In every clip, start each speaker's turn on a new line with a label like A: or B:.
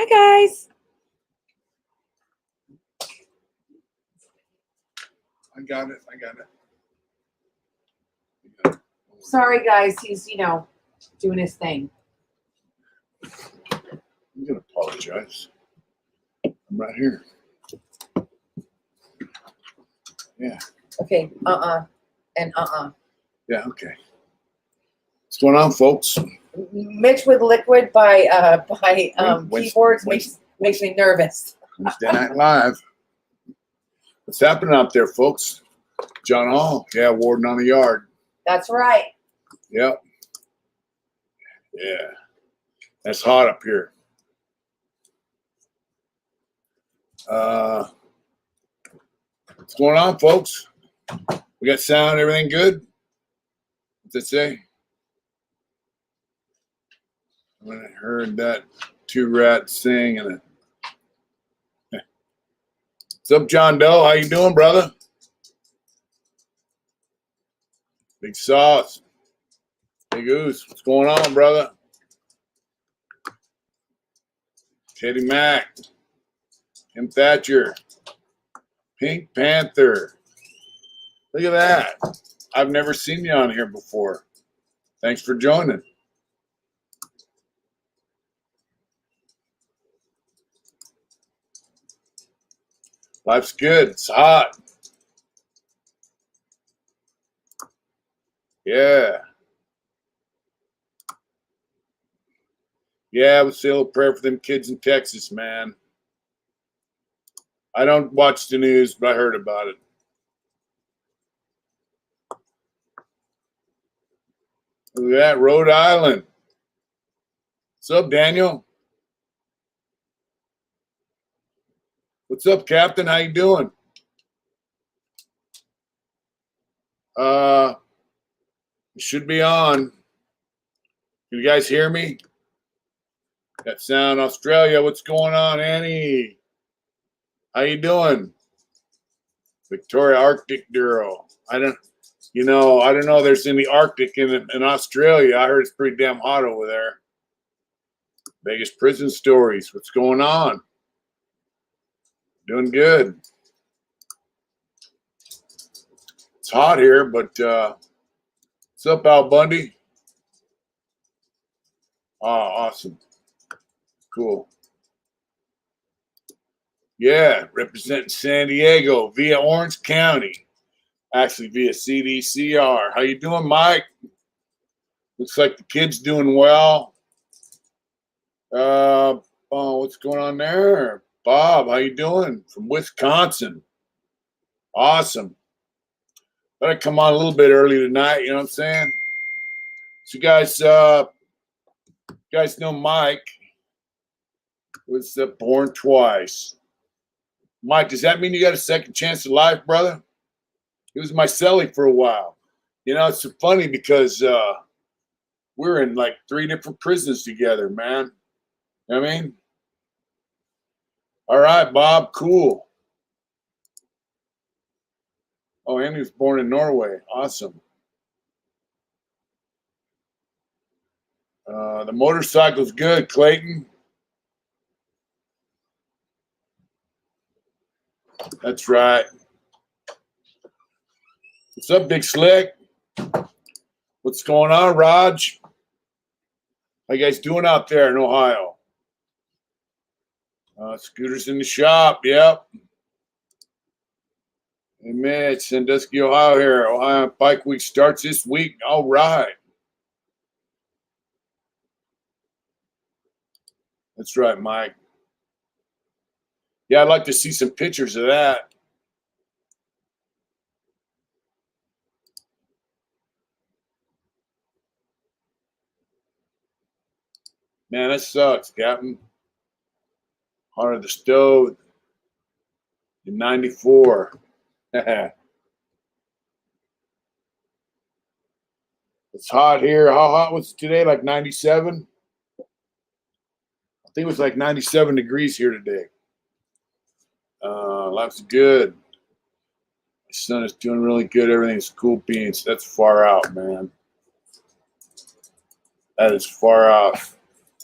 A: Hi, guys.
B: I got it.
A: Sorry, guys. He's, doing his thing.
B: I'm going to apologize. I'm right here. Yeah.
A: Okay. And
B: Yeah, okay. What's going on, folks?
A: Mitch with liquid by keyboards
B: Wednesday
A: makes me nervous.
B: Night Live. What's happening out there, folks? John Hall. Yeah, Warden on the Yard.
A: That's right.
B: Yep. Yeah. That's hot up here. What's going on, folks? We got sound, everything good? What's it say? When I heard that two rats sing and what's up, John Doe? How you doing, brother? Big Sauce. Big Goose. What's going on, brother? Teddy Mack. Tim Thatcher. Pink Panther. Look at that. I've never seen you on here before. Thanks for joining. Life's good. It's hot. Yeah. Yeah, we'll say a little prayer for them kids in Texas, man. I don't watch the news, but I heard about it. Look at that, Rhode Island. What's up, Daniel? What's up, Captain? How you doing? It should be on. Can you guys hear me? Got sound, Australia. What's going on, Annie? How you doing? Victoria Arctic girl. I don't know. There's any Arctic in Australia. I heard it's pretty damn hot over there. Vegas prison stories. What's going on? Doing good. It's hot here, but what's up, Al Bundy? Oh, awesome. Cool. Yeah, representing San Diego via Orange County. Actually, via CDCR. How you doing, Mike? Looks like the kid's doing well. What's going on there? Bob, how you doing? From Wisconsin. Awesome. Thought I'd come on a little bit early tonight, you know what I'm saying? So you guys know Mike was born twice. Mike, does that mean you got a second chance at life, brother? He was my cellie for a while. You know, it's so funny because we're in like 3 different prisons together, man. You know what I mean? All right, Bob, cool. Oh, and he was born in Norway. Awesome. The motorcycle's good, Clayton. That's right. What's up, Big Slick? What's going on, Raj? How you guys doing out there in Ohio? Scooters in the shop, yep. Hey, man, it's Sandusky, Ohio here. Ohio Bike Week starts this week. All right. That's right, Mike. Yeah, I'd like to see some pictures of that. Man, that sucks, Captain. Heart of the stove in 94. It's hot here. How hot was it today? Like 97? I think it was like 97 degrees here today. Life's good. My son is doing really good. Everything's cool beans. That's far out, man. That is far out.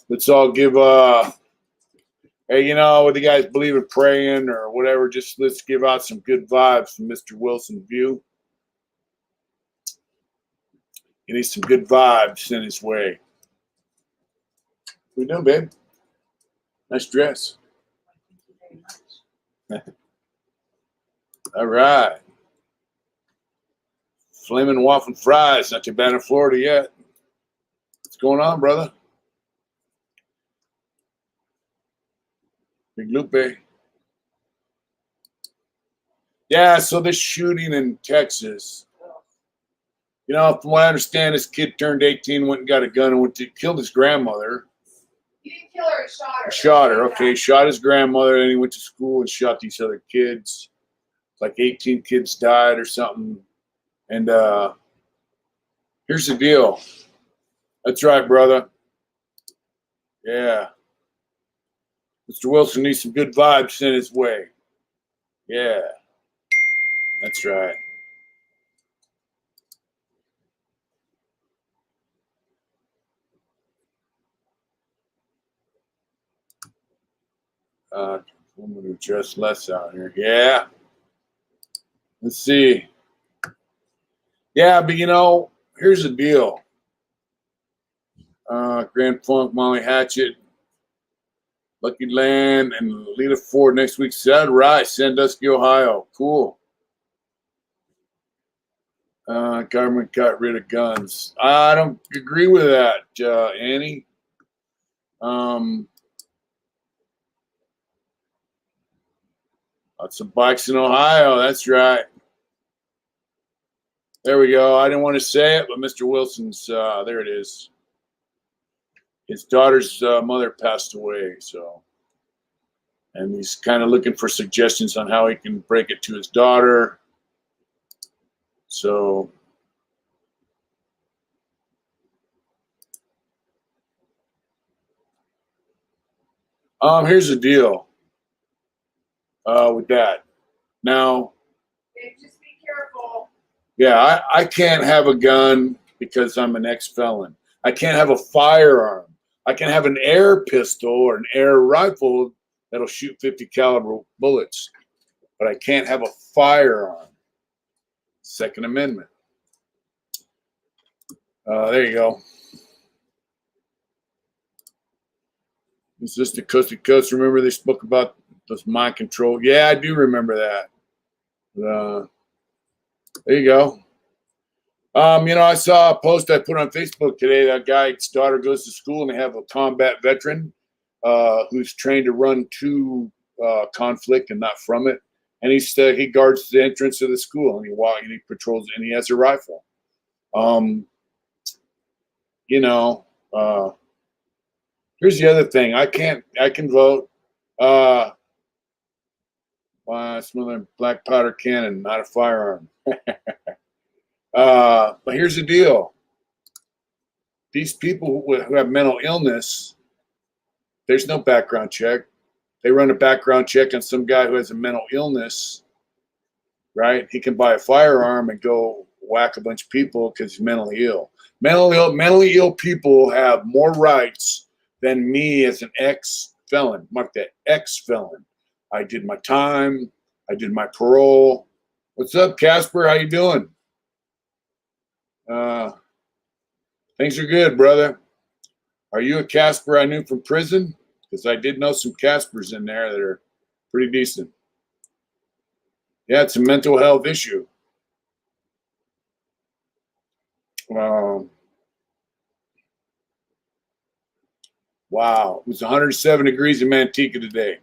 B: Let's all give Hey, you know, whether you guys believe in praying or whatever, just let's give out some good vibes from Mr. Wilson View. He needs some good vibes in his way. What you doing, babe? Nice dress. All right. Flaming waffle and fries. Not too bad in Florida yet. What's going on, brother? Big Lupe. Yeah, so this shooting in Texas, you know, from what I understand, this kid turned 18, went and got a gun and killed his grandmother.
A: You didn't kill her, shot her.
B: Shot her, okay. Shot his grandmother, and he went to school and shot these other kids. Like 18 kids died or something. And here's the deal. That's right, brother. Yeah. Mr. Wilson needs some good vibes sent his way. Yeah. That's right. I'm going to dress less out here. Yeah. Let's see. Yeah, but you know, here's the deal. Grand Funk, Molly Hatchet, Lucky Land, and Lita Ford next week. Sad right, Sandusky, Ohio. Cool. Government got rid of guns. I don't agree with that, Annie. Lots of bikes in Ohio. That's right. There we go. I didn't want to say it, but Mr. Wilson's, there it is. His daughter's mother passed away, so. And he's kind of looking for suggestions on how he can break it to his daughter. So. Here's the deal with that. Now,
A: Just be careful.
B: yeah, I can't have a gun because I'm an ex-felon. I can't have a firearm. I can have an air pistol or an air rifle that'll shoot 50 caliber bullets, but I can't have a firearm. Second Amendment. There you go. Is this the Coast to Coast? Remember they spoke about this mind control? Yeah, I do remember that. There you go. You know, I saw a post I put on Facebook today. That guy's daughter goes to school and they have a combat veteran who's trained to run to conflict and not from it. And he guards the entrance of the school and he patrols and he has a rifle. You know, here's the other thing. I can vote. It's another black powder cannon, not a firearm. But here's the deal. These people who have mental illness, there's no background check. They run a background check on some guy who has a mental illness, right? He can buy a firearm and go whack a bunch of people because he's mentally ill. Mentally ill people have more rights than me as an ex-felon. Mark that, ex-felon. I did my time. I did my parole. What's up, Casper? How you doing? Things are good, brother. Are you a Casper I knew from prison? Because I did know some Caspers in there that are pretty decent. Yeah, it's a mental health issue. Wow, it was 107 degrees in Manteca today.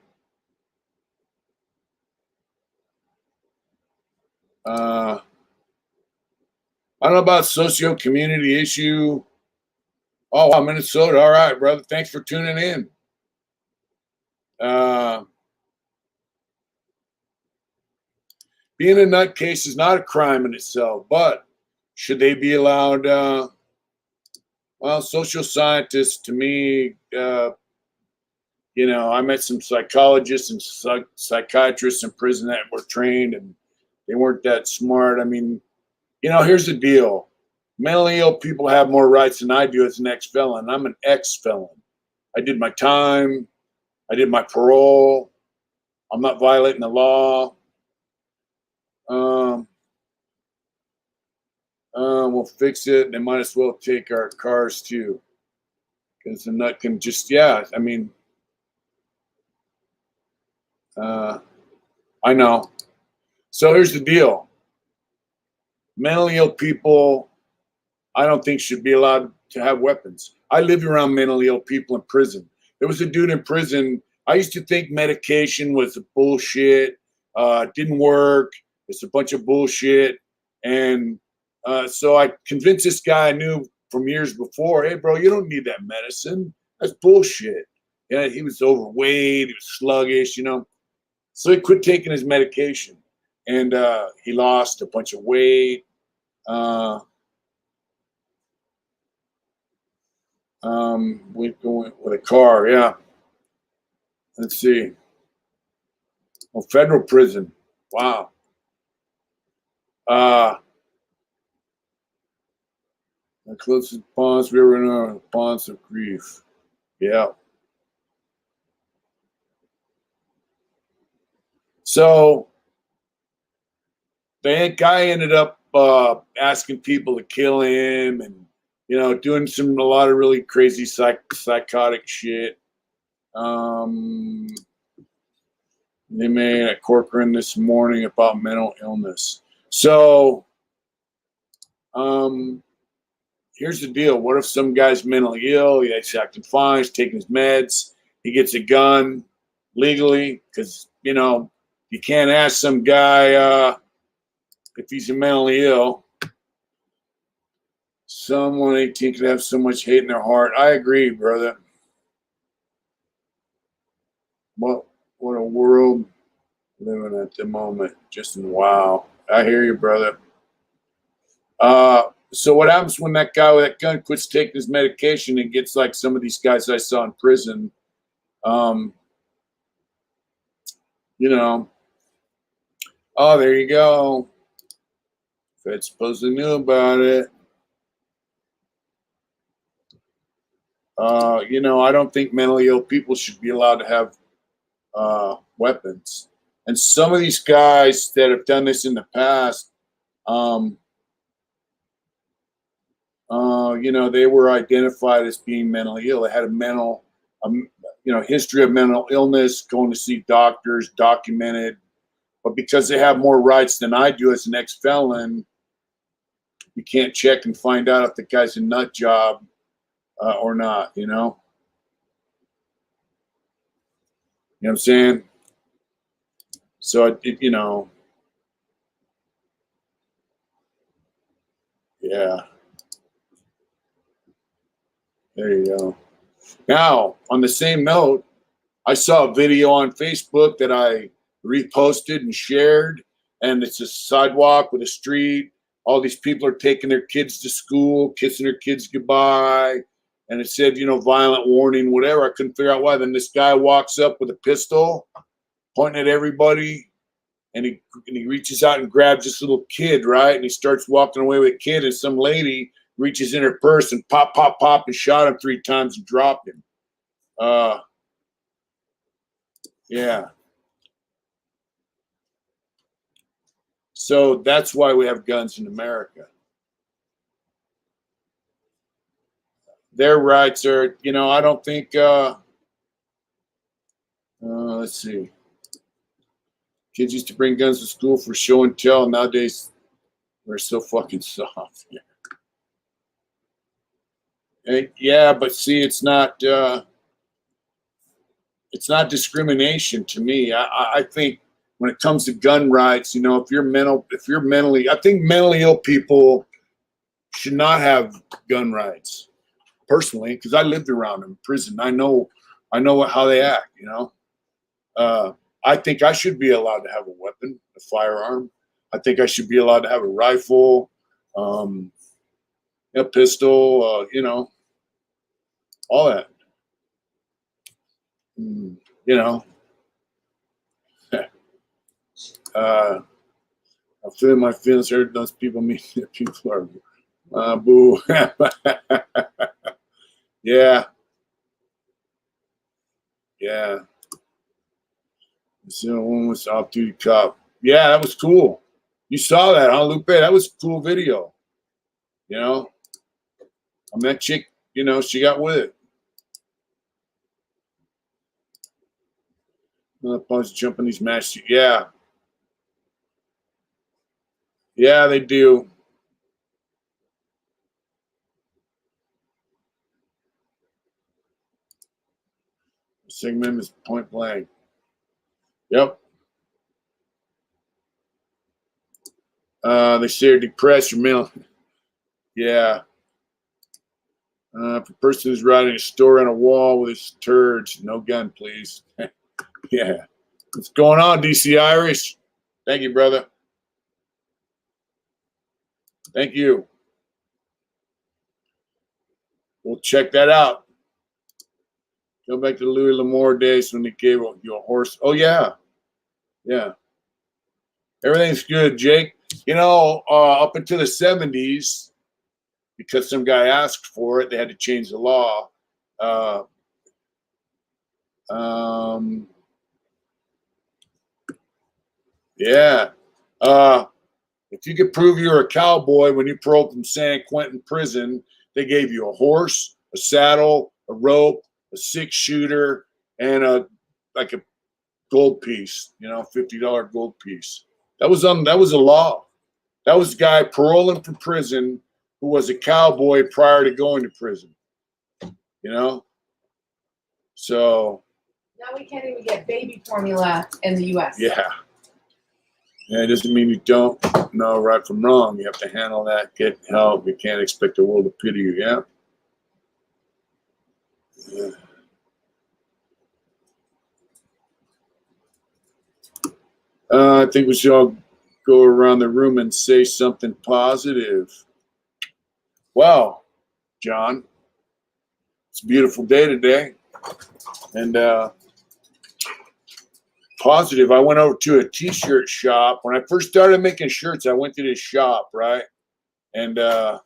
B: I don't know about socio-community issue. Oh, wow, Minnesota. All right, brother. Thanks for tuning in. Being a nutcase is not a crime in itself, but should they be allowed? Well, social scientists, to me, you know, I met some psychologists and psychiatrists in prison that were trained, and they weren't that smart. I mean, you know, here's the deal. Mentally ill people have more rights than I do as an ex-felon. I'm an ex-felon. I did my time. I did my parole. I'm not violating the law. We'll fix it. They might as well take our cars too. Because the nut can just, yeah, I mean, I know. So here's the deal. Mentally ill people, I don't think should be allowed to have weapons. I lived around mentally ill people in prison. There was a dude in prison. I used to think medication was bullshit, didn't work. It's a bunch of bullshit. And so I convinced this guy I knew from years before, hey, bro, you don't need that medicine. That's bullshit. Yeah, he was overweight. He was sluggish, So he quit taking his medication. And he lost a bunch of weight. We going with a car, yeah. Let's see. Well, federal prison. Wow. The closest bonds we ever know, bonds of grief. Yeah. So the guy ended up asking people to kill him, and doing a lot of really crazy psychotic shit. They made a Corcoran this morning about mental illness. So, here's the deal. What if some guy's mentally ill? He's acting fine. He's taking his meds. He gets a gun legally because, you can't ask some guy if he's mentally ill. Someone 18 could have so much hate in their heart. I agree, brother. What a world living at the moment. Just wow. I hear you, brother. So what happens when that guy with that gun quits taking his medication and gets like some of these guys I saw in prison? Oh, there you go. Fed supposedly knew about it. I don't think mentally ill people should be allowed to have weapons. And some of these guys that have done this in the past, they were identified as being mentally ill. They had a mental, history of mental illness, going to see doctors, documented. But because they have more rights than I do as an ex-felon, you can't check and find out if the guy's a nut job or not, You know what I'm saying? So, yeah. There you go. Now, on the same note, I saw a video on Facebook that I reposted and shared, and it's a sidewalk with a street. All these people are taking their kids to school, kissing their kids goodbye, and it said, violent warning, whatever. I couldn't figure out why. Then this guy walks up with a pistol, pointing at everybody, and he reaches out and grabs this little kid, right? And he starts walking away with a kid, and some lady reaches in her purse and pop, pop, pop, and shot him 3 times and dropped him. Yeah. So that's why we have guns in America. Their rights are, I don't think, let's see. Kids used to bring guns to school for show and tell. Nowadays, we're so fucking soft. Yeah, but see, it's not discrimination to me. I think when it comes to gun rights, if you're mentally, I think mentally ill people should not have gun rights. Personally, because I lived around them in prison, I know how they act. I think I should be allowed to have a weapon, a firearm. I think I should be allowed to have a rifle, a pistol, all that. I'm feeling my feelings hurt. Those people mean that people are boo. Yeah. Yeah. This one was off-duty cop. Yeah, that was cool. You saw that, huh, Lupe? That was a cool video. You know? I mean, that chick, you know, she got with it. I was jumping these matches. Yeah. Yeah, they do. Segment is point blank. Yep. They say you're depressed or mental. Yeah. If a person is writing a story on a wall with his turds, no gun, please. Yeah. What's going on, DC Irish? Thank you, brother. Thank you. We'll check that out. Go back to Louis L'Amour days when they gave you a horse. Oh, yeah. Yeah. Everything's good, Jake. You know, up until the 70s, because some guy asked for it, they had to change the law. Yeah. If you could prove you were a cowboy when you paroled from San Quentin prison, they gave you a horse, a saddle, a rope, a 6-shooter, and a gold piece. You know, $50 gold piece. That was a law. That was a guy paroling from prison who was a cowboy prior to going to prison. You know, so
A: Now we can't even get baby formula in the U.S.
B: yeah. Yeah, it doesn't mean you don't know right from wrong. You have to handle that, get help. You can't expect the world to pity you, yeah? Yeah. I think we should all go around the room and say something positive. Well, John, it's a beautiful day today. And positive, I went over to a t-shirt shop. When I first started making shirts, I went to this shop, right? And I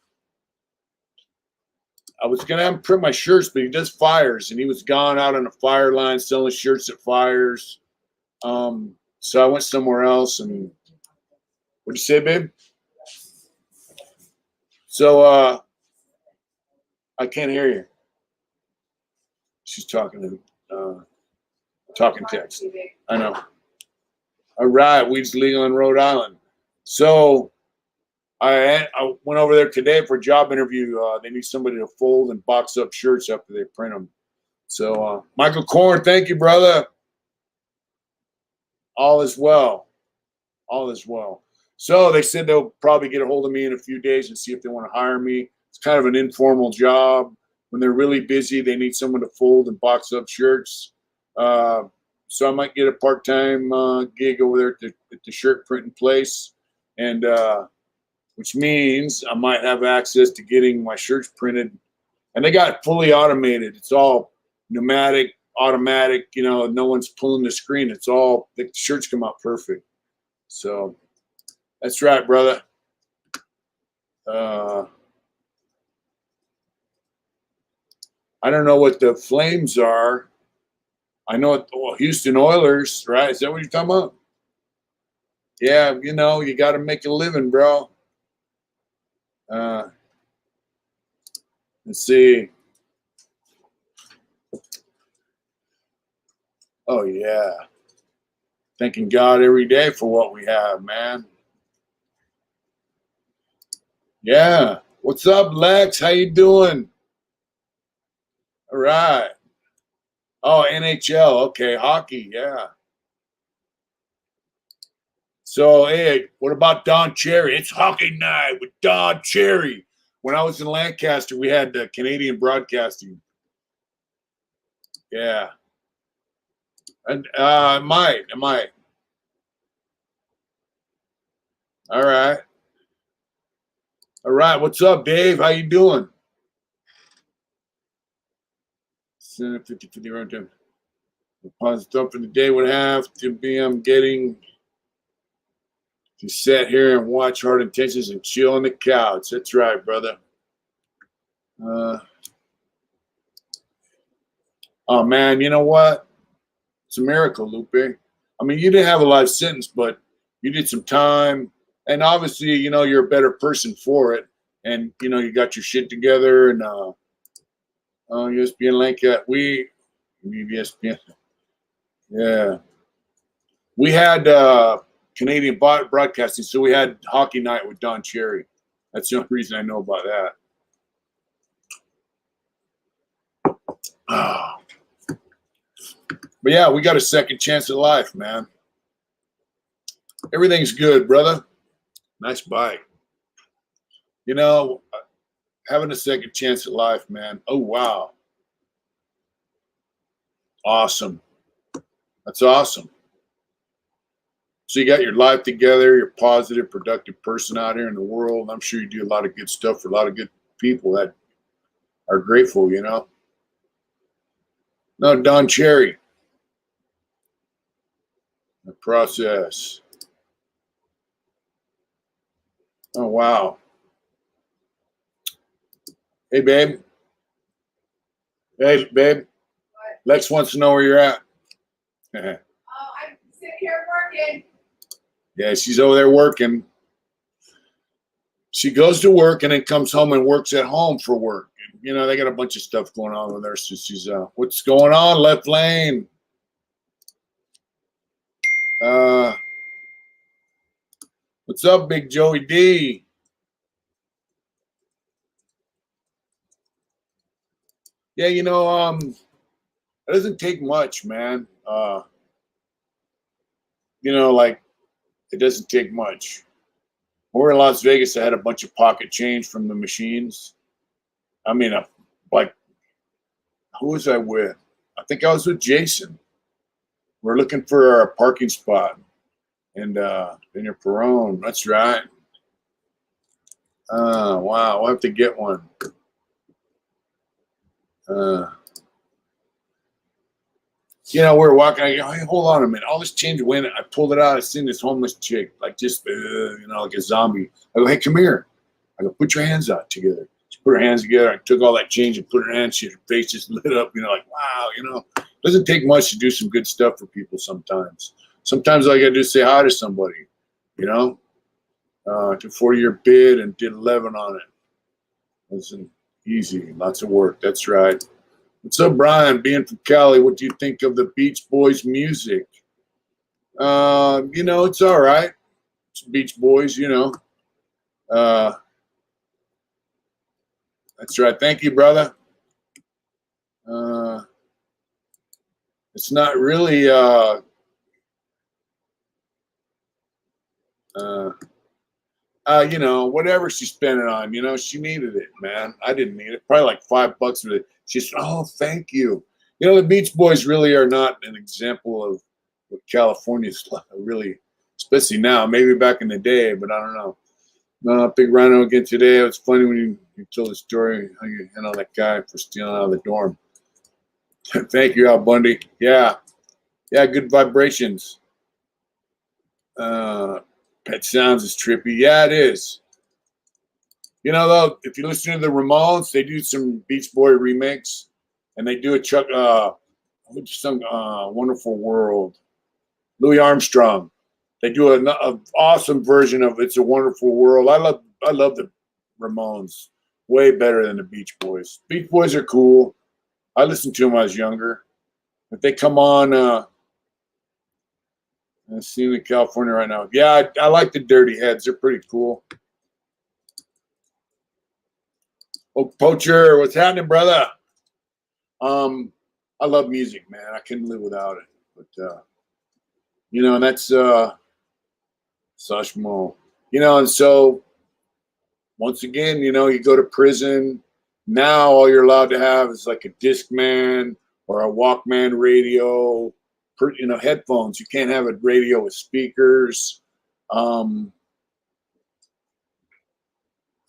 B: was going to have him print my shirts, but he does fires. And he was gone out on a fire line selling shirts at fires. So I went somewhere else. And what'd you say, babe? So I can't hear you. She's talking text. I know. All right, weed's legal in Rhode Island. So I went over there today for a job interview. They need somebody to fold and box up shirts after they print them. So Michael Korn, thank you, brother. All is well. All is well. So they said they'll probably get a hold of me in a few days and see if they want to hire me. It's kind of an informal job. When they're really busy, they need someone to fold and box up shirts. So I might get a part-time gig over there at the shirt printing place, and which means I might have access to getting my shirts printed. And they got it fully automated. It's all pneumatic, automatic. You know, no one's pulling the screen. It's all the shirts come out perfect. So that's right, brother. I don't know what the Flames are. I know it, Houston Oilers, right? Is that what you're talking about? Yeah, you know, you got to make a living, bro. Let's see. Oh, yeah. Thanking God every day for what we have, man. Yeah. What's up, Lex? How you doing? All right. Oh, NHL. Okay, hockey. Yeah. So, hey, what about Don Cherry? It's hockey night with Don Cherry. When I was in Lancaster, we had Canadian broadcasting. Yeah. And I might. All right. All right. What's up, Dave? How you doing? 50 round time. Positive for the day would have to be I'm getting to sit here and watch Hard Intentions and chill on the couch. That's right, brother. Oh man, you know what? It's a miracle, Lupe. I mean, you didn't have a life sentence, but you did some time, and obviously, you know, you're a better person for it. And you know, you got your shit together, and ESPN like that. We ESPN, yeah. We had Canadian broadcasting, so we had hockey night with Don Cherry. That's the only reason I know about that. But yeah, we got a second chance at life, man. Everything's good, brother. Nice bike. You know, having a second chance at life, man. Oh, wow. Awesome. That's awesome. So you got your life together. You're a positive, productive person out here in the world. I'm sure you do a lot of good stuff for a lot of good people that are grateful, you know. No, Don Cherry. The process. Oh, wow. Hey, babe. Hey, babe.
A: What?
B: Lex wants to know where you're at.
A: Oh, I'm sitting here working.
B: Yeah, she's over there working. She goes to work and then comes home and works at home for work. You know, they got a bunch of stuff going on with her. So she's, what's going on, left lane? What's up, Big Joey D? Yeah, you know, it doesn't take much, man. You know, like, it doesn't take much. When we're in Las Vegas, I had a bunch of pocket change from the machines. I mean, like, who was I with? I think I was with Jason. We're looking for a parking spot. And in your Perone, that's right. Wow, we'll have to get one. You know, we're walking. I go, hey, hold on a minute. All this change went. I pulled it out. I seen this homeless chick, like just, you know, like a zombie. I go, hey, come here. I go, put your hands out together. She put her hands together. I took all that change and put her hands. Her face just lit up. You know, like wow. You know, it doesn't take much to do some good stuff for people. Sometimes all you gotta do is say hi to somebody. You know, to 40-year bid and did 11 on it. It wasn't easy. Lots of work. That's right. What's up, Brian? Being from Cali, what do you think of the Beach Boys music? You know, it's all right. It's Beach Boys, you know. That's right. Thank you, brother. It's not really you know, whatever she spent it on, you know, she needed it, man. I didn't need it. Probably like $5 with it. She said, oh, thank you. You know, the Beach Boys really are not an example of what California's really, especially now, maybe back in the day, but I don't know. No, Big Rhino again today. It was funny when you told the story how you handled that guy for stealing out of the dorm. Thank you, Al Bundy. Yeah. Yeah, good vibrations. Pet Sounds is trippy. Yeah, it is. You know, though, if you listen to the Ramones, they do some Beach Boy remakes, and they do a Wonderful World. Louis Armstrong. They do an awesome version of It's a Wonderful World. I love the Ramones way better than the Beach Boys. Beach Boys are cool. I listened to them when I was younger. If they come on, I'm seeing in California right now. Yeah, I like the Dirty Heads. They're pretty cool. Oh, Poacher, what's happening, brother? I love music, man. I couldn't live without it. But you know, and that's Sashmo. You know, and so once again, you know, you go to prison. Now all you're allowed to have is like a Discman or a Walkman radio, you know, headphones. You can't have a radio with speakers. You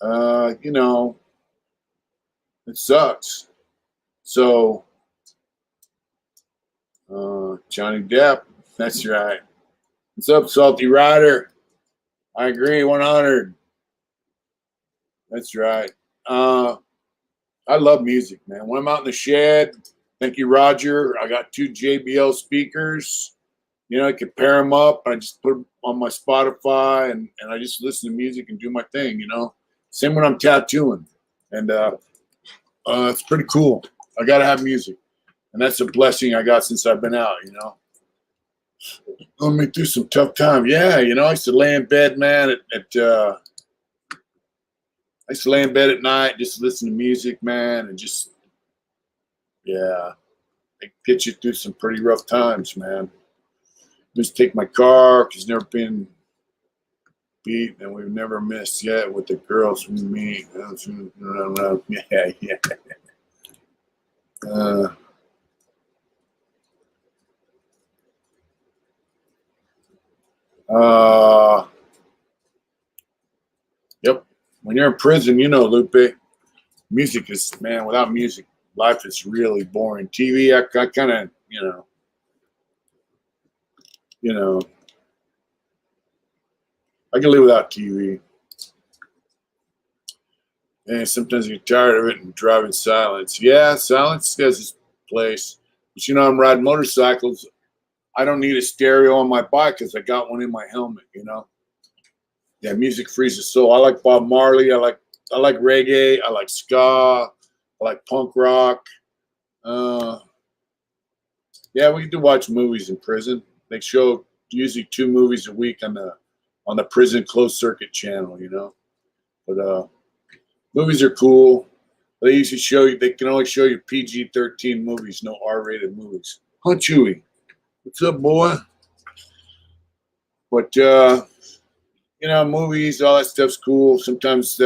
B: know, it sucks. So, Johnny Depp, that's right. What's up, Salty Rider? I agree, 100. That's right. I love music, man. When I'm out in the shed, Thank you, Roger. I got 2 JBL speakers. You know, I can pair them up. I just put them on my Spotify, and I just listen to music and do my thing, you know. Same when I'm tattooing. And it's pretty cool. I got to have music. And that's a blessing I got since I've been out, you know. Put me through some tough times. Yeah, you know, I used to lay in bed, man, I used to lay in bed at night, just listen to music, man, and just, yeah, it gets you through some pretty rough times, man. Just take my car, because it's never been beat, and we've never missed yet with the girls we meet. Yeah, yeah. Yep. When you're in prison, you know, Lupe, music is, man, without music, life is really boring. TV, I kind of, you know, I can live without TV. And sometimes you're tired of it and drive in silence. Yeah, silence has its place. But you know, I'm riding motorcycles. I don't need a stereo on my bike because I got one in my helmet, you know. Yeah, music frees the soul. I like Bob Marley. I like reggae. I like ska. I like punk rock. Yeah, we get to watch movies in prison. They show usually 2 movies a week on the prison closed circuit channel, you know. But movies are cool. They usually show you. They can only show you PG-13 movies, no R-rated movies. Huh, Chewy? What's up, boy? But you know, movies, all that stuff's cool. Sometimes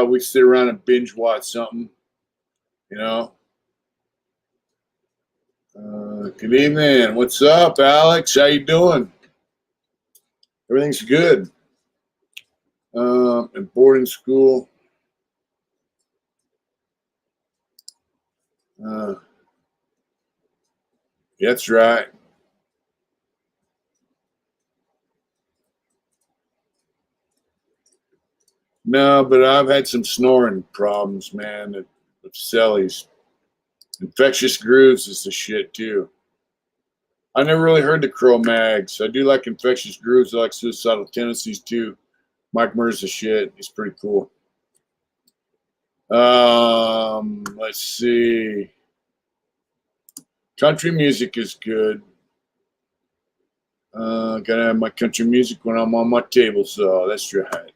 B: we sit around and binge watch something, you know. Good evening. What's up, Alex? How you doing? Everything's good. In boarding school. That's right. No, but I've had some snoring problems, man, with cellies. Infectious Grooves is the shit, too. I never really heard the Cro-Mags. I do like Infectious Grooves. I like Suicidal Tendencies, too. Mike Murr's the shit. He's pretty cool. Let's see. Country music is good. Gotta have my country music when I'm on my table, so that's right.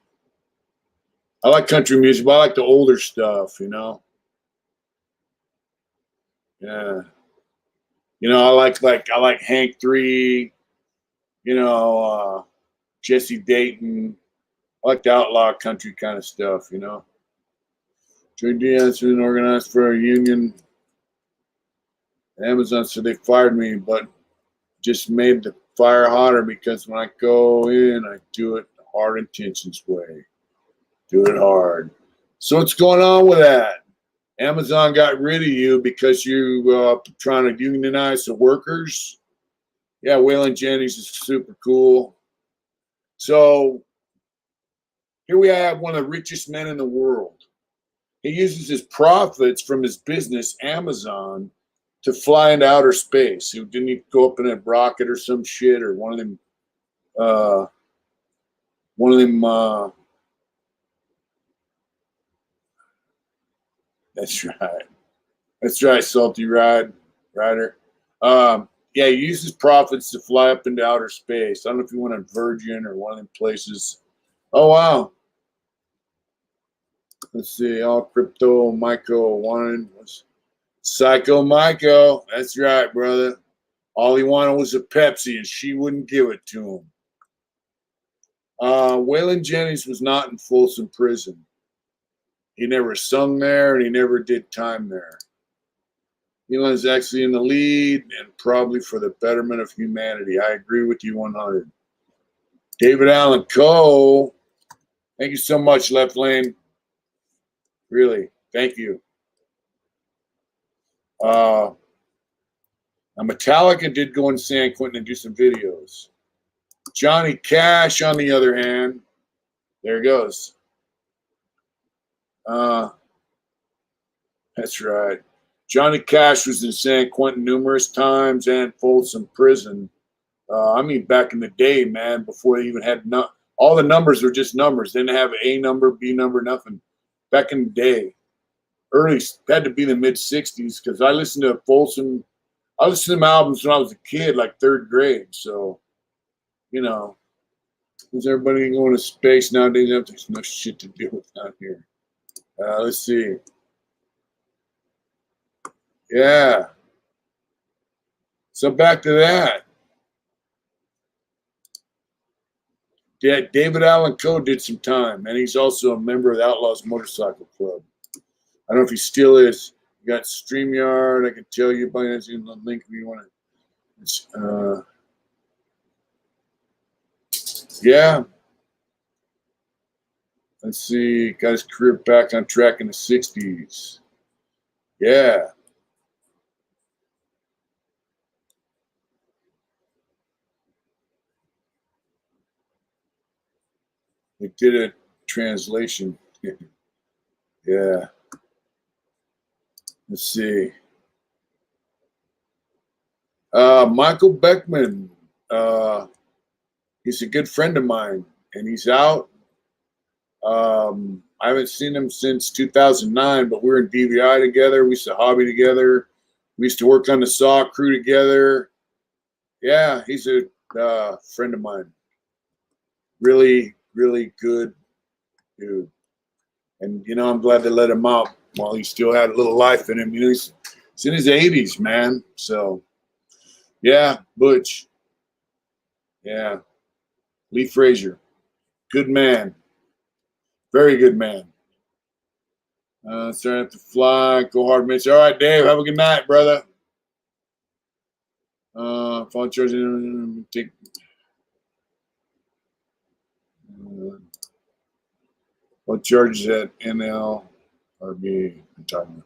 B: I like country music, but I like the older stuff, you know. Yeah. You know, I like Hank 3, you know, Jesse Dayton. I like the outlaw country kind of stuff, you know. Joey Diaz been organized for a union. Amazon said they fired me, but just made the fire hotter because when I go in, I do it the hard intentions way. Do it hard. So what's going on with that? Amazon got rid of you because you trying to unionize the workers. Yeah, Waylon Jennings is super cool. So here we have one of the richest men in the world. He uses his profits from his business, Amazon, to fly into outer space. He didn't he go up in a rocket or some shit or one of them. That's right. That's right, Salty Rider. Yeah, he uses profits to fly up into outer space. I don't know if you want a Virgin or one of them places. Oh, wow. Let's see. All crypto, Myco wanted was Psycho Myco. That's right, brother. All he wanted was a Pepsi, and she wouldn't give it to him. Waylon Jennings was not in Folsom Prison. He never sung there, and he never did time there. Elon's actually in the lead and probably for the betterment of humanity. I agree with you 100. David Allen Coe, thank you so much, Left Lane. Really, thank you. Now Metallica did go in San Quentin and do some videos. Johnny Cash, on the other hand, there it goes. That's right. Johnny Cash was in San Quentin numerous times and Folsom Prison. I mean, back in the day, man, before they even had all the numbers were just numbers. They didn't have A number, B number, nothing. Back in the day, early had to be the mid '60s because I listened to Folsom. I listened to them albums when I was a kid, like third grade. So, you know, is everybody going to space nowadays? There's no shit to do with down here. Let's see. Yeah. So back to that. Yeah, David Allen Coe did some time, and he's also a member of the Outlaws Motorcycle Club. I don't know if he still is. You got StreamYard. I can tell you by the link if you want to. Yeah. Let's see. Got his career back on track in the 60s. Yeah. They did a translation. Yeah. Let's see. Michael Beckman. He's a good friend of mine, and he's out. I haven't seen him since 2009, but we were in DVI together. We used to hobby together. We used to work on the Saw crew together. Yeah, he's a friend of mine. Really, really good dude. And, you know, I'm glad they let him out while he still had a little life in him. You know, he's in his 80s, man. So, yeah, Butch. Yeah. Lee Frazier. Good man. Very good man. Starting to fly. Go hard, Mitch. All right, Dave. Have a good night, brother. Phone charging. Take. What charges at NLRB?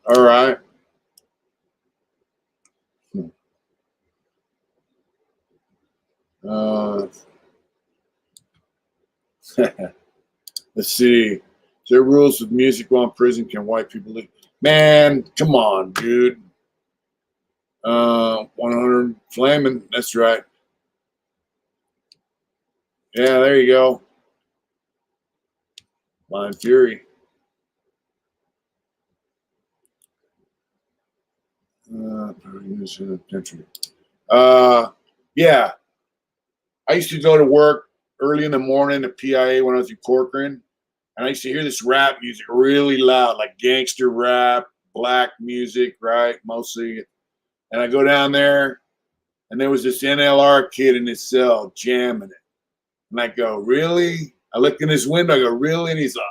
B: All right. Let's see. Is there rules with music while in prison? Can white people leave? Man, come on, dude. 100 flaming. That's right. Yeah, there you go. Blind Fury. Yeah. I used to go to work early in the morning at PIA when I was in Corcoran, and I used to hear this rap music really loud, like gangster rap, black music, right? Mostly. And I go down there, and there was this NLR kid in his cell jamming it. And I go, really? I look in his window, I go, really? And he's like,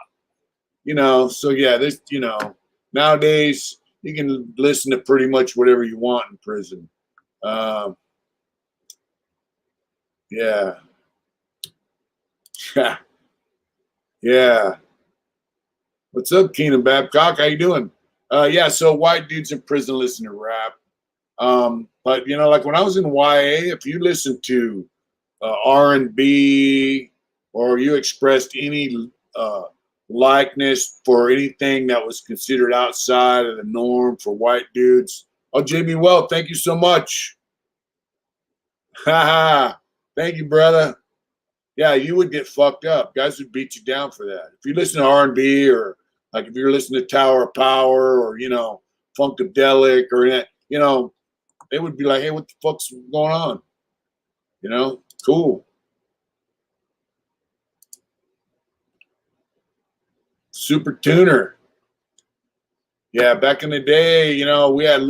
B: you know, so yeah, this, you know, nowadays you can listen to pretty much whatever you want in prison. Yeah. Yeah. What's up, Keenan Babcock? How you doing? Yeah, so white dudes in prison listen to rap. But you know, like when I was in YA, if you listen to R&B or you expressed any likeness for anything that was considered outside of the norm for white dudes, oh, JB Well, thank you so much. Thank you, brother. Yeah, you would get fucked up. Guys would beat you down for that. If you listen to R&B or like if you're listening to Tower of Power or, you know, Funkadelic or, you know, they would be like, hey, what the fuck's going on? You know, cool. Super Tuner. Yeah, back in the day, you know, we had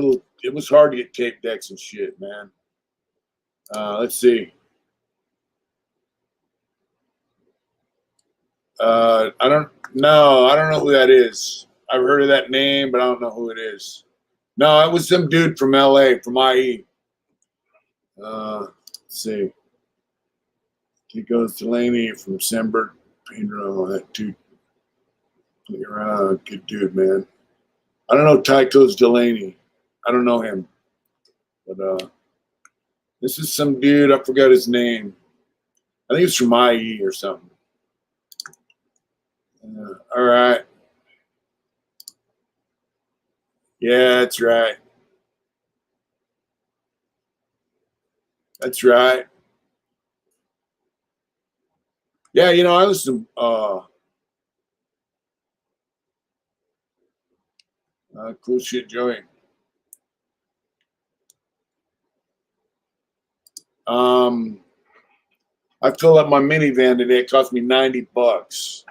B: it was hard to get tape decks and shit, man. Let's see. I don't know who that is. I've heard of that name, but I don't know who it is. No, it was some dude from LA, from IE. Let's see. He goes Delaney from Sember, Pedro, that dude. Good dude, man. I don't know Tycho's Delaney. I don't know him. But this is some dude, I forgot his name. I think it's from IE or something. All right. Yeah, that's right. That's right. Yeah, you know, I listen to cool shit, Joey. I filled up my minivan today. It cost me $90.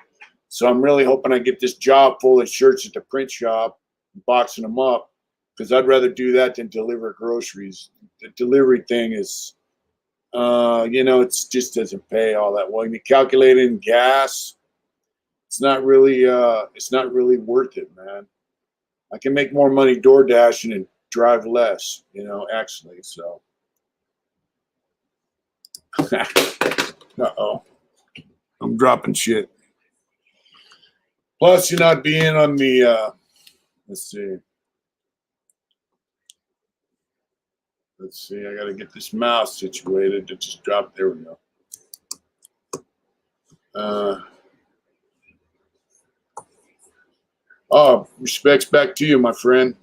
B: So I'm really hoping I get this job full of shirts at the print shop, boxing them up, because I'd rather do that than deliver groceries. The delivery thing is, you know, it just doesn't pay all that well. When you calculate in gas, it's not really worth it, man. I can make more money door dashing and drive less, you know, actually. So, uh-oh, I'm dropping shit. Plus, you're not being on the, let's see. Let's see, I got to get this mouse situated. It just dropped. There we go. Oh, respects back to you, my friend.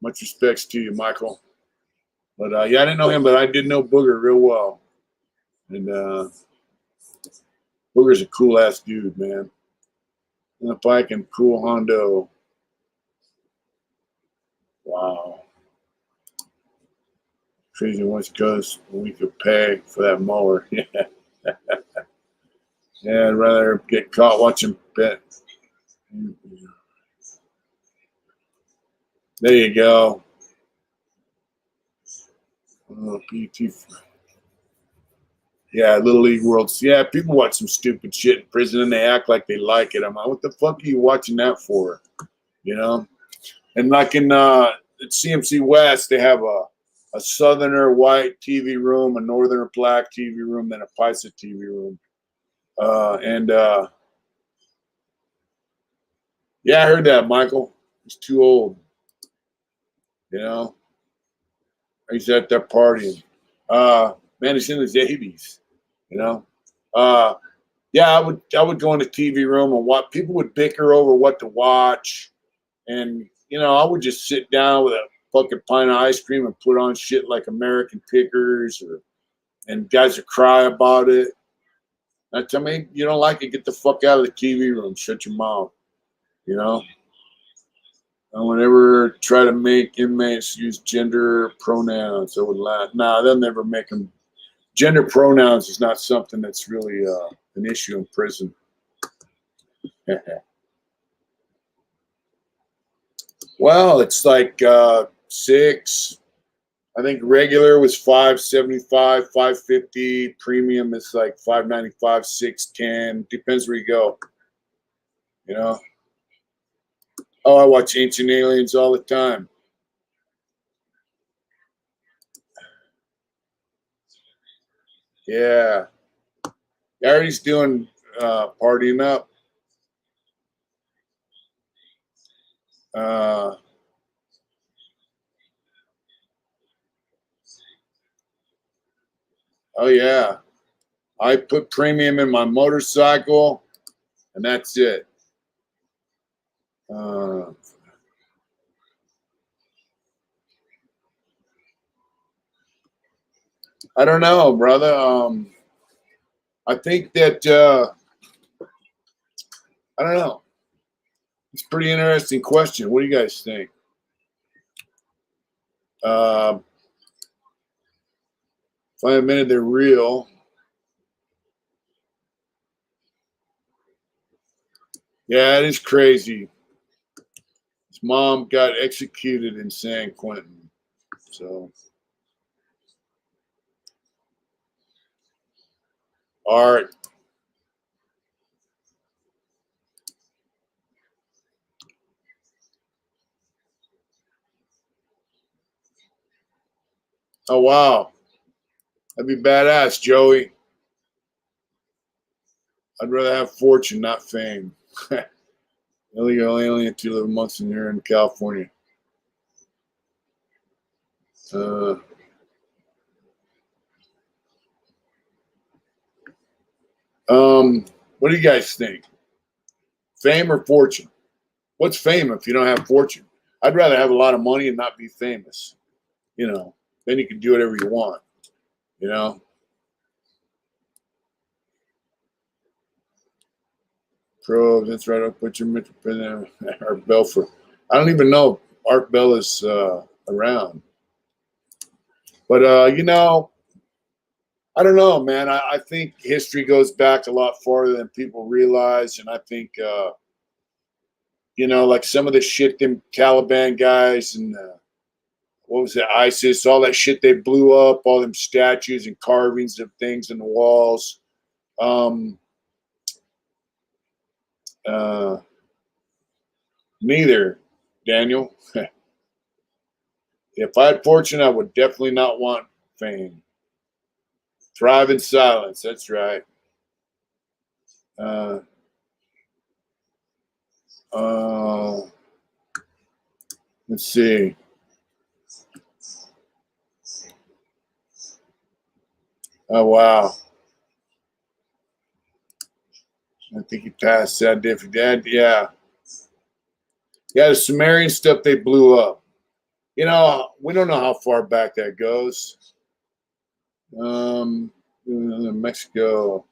B: Much respects to you, Michael. But yeah, I didn't know him, but I did know Booger real well. And Booger's a cool ass dude, man. And a bike and cool Hondo. Wow. Crazy West Coast, we could pay for that mower. Yeah. Yeah, I'd rather get caught watching pet. There you go. Oh, PT. Yeah, Little League Worlds. Yeah, people watch some stupid shit in prison and they act like they like it. I'm like, what the fuck are you watching that for? You know? And like in at CMC West, they have a Southerner white TV room, a Northerner black TV room, then a Paisa TV room. Yeah, I heard that, Michael. He's too old. You know? He's at that partying. Man, he's in his 80s, you know? Yeah, I would go in the TV room and watch. People would bicker over what to watch, and you know, I would just sit down with a fucking pint of ice cream and put on shit like American Pickers, and guys would cry about it. I tell me, you don't like it, get the fuck out of the TV room, shut your mouth. You know, I would never try to make inmates use gender pronouns. I would laugh. Nah, they'll never make them. Gender pronouns is not something that's really an issue in prison. Well, it's like 6. I think regular was 575, 550. Premium is like 595, 610. Depends where you go. You know. Oh, I watch Ancient Aliens all the time. Yeah, Gary's doing partying up. Uh, oh yeah, I put premium in my motorcycle, and that's it. Uh, I don't know, brother. I think that I don't know. It's a pretty interesting question. What do you guys think? Uh, if I admitted they're real, yeah, it is crazy. His mom got executed in San Quentin. So, art. Oh wow, that'd be badass, Joey. I'd rather have fortune, not fame. Illegal alien 2 months in here in California. Uh, what do you guys think? Fame or fortune? What's fame if you don't have fortune? I'd rather have a lot of money and not be famous. You know, then you can do whatever you want. You know. Probes, that's right. I'll put your Mr. Art Bell for. I don't even know if Art Bell is around. But, you know, I don't know, man. I think history goes back a lot farther than people realize. And I think, you know, like some of the shit them Taliban guys and what was it, ISIS, all that shit they blew up, all them statues and carvings of things in the walls. Neither, Daniel. If I had fortune, I would definitely not want fame. Thrive in silence. That's right. Uh, let's see. Oh, wow. I think he passed that. If dad, yeah. Yeah, the Sumerian stuff they blew up. You know, we don't know how far back that goes. Mexico.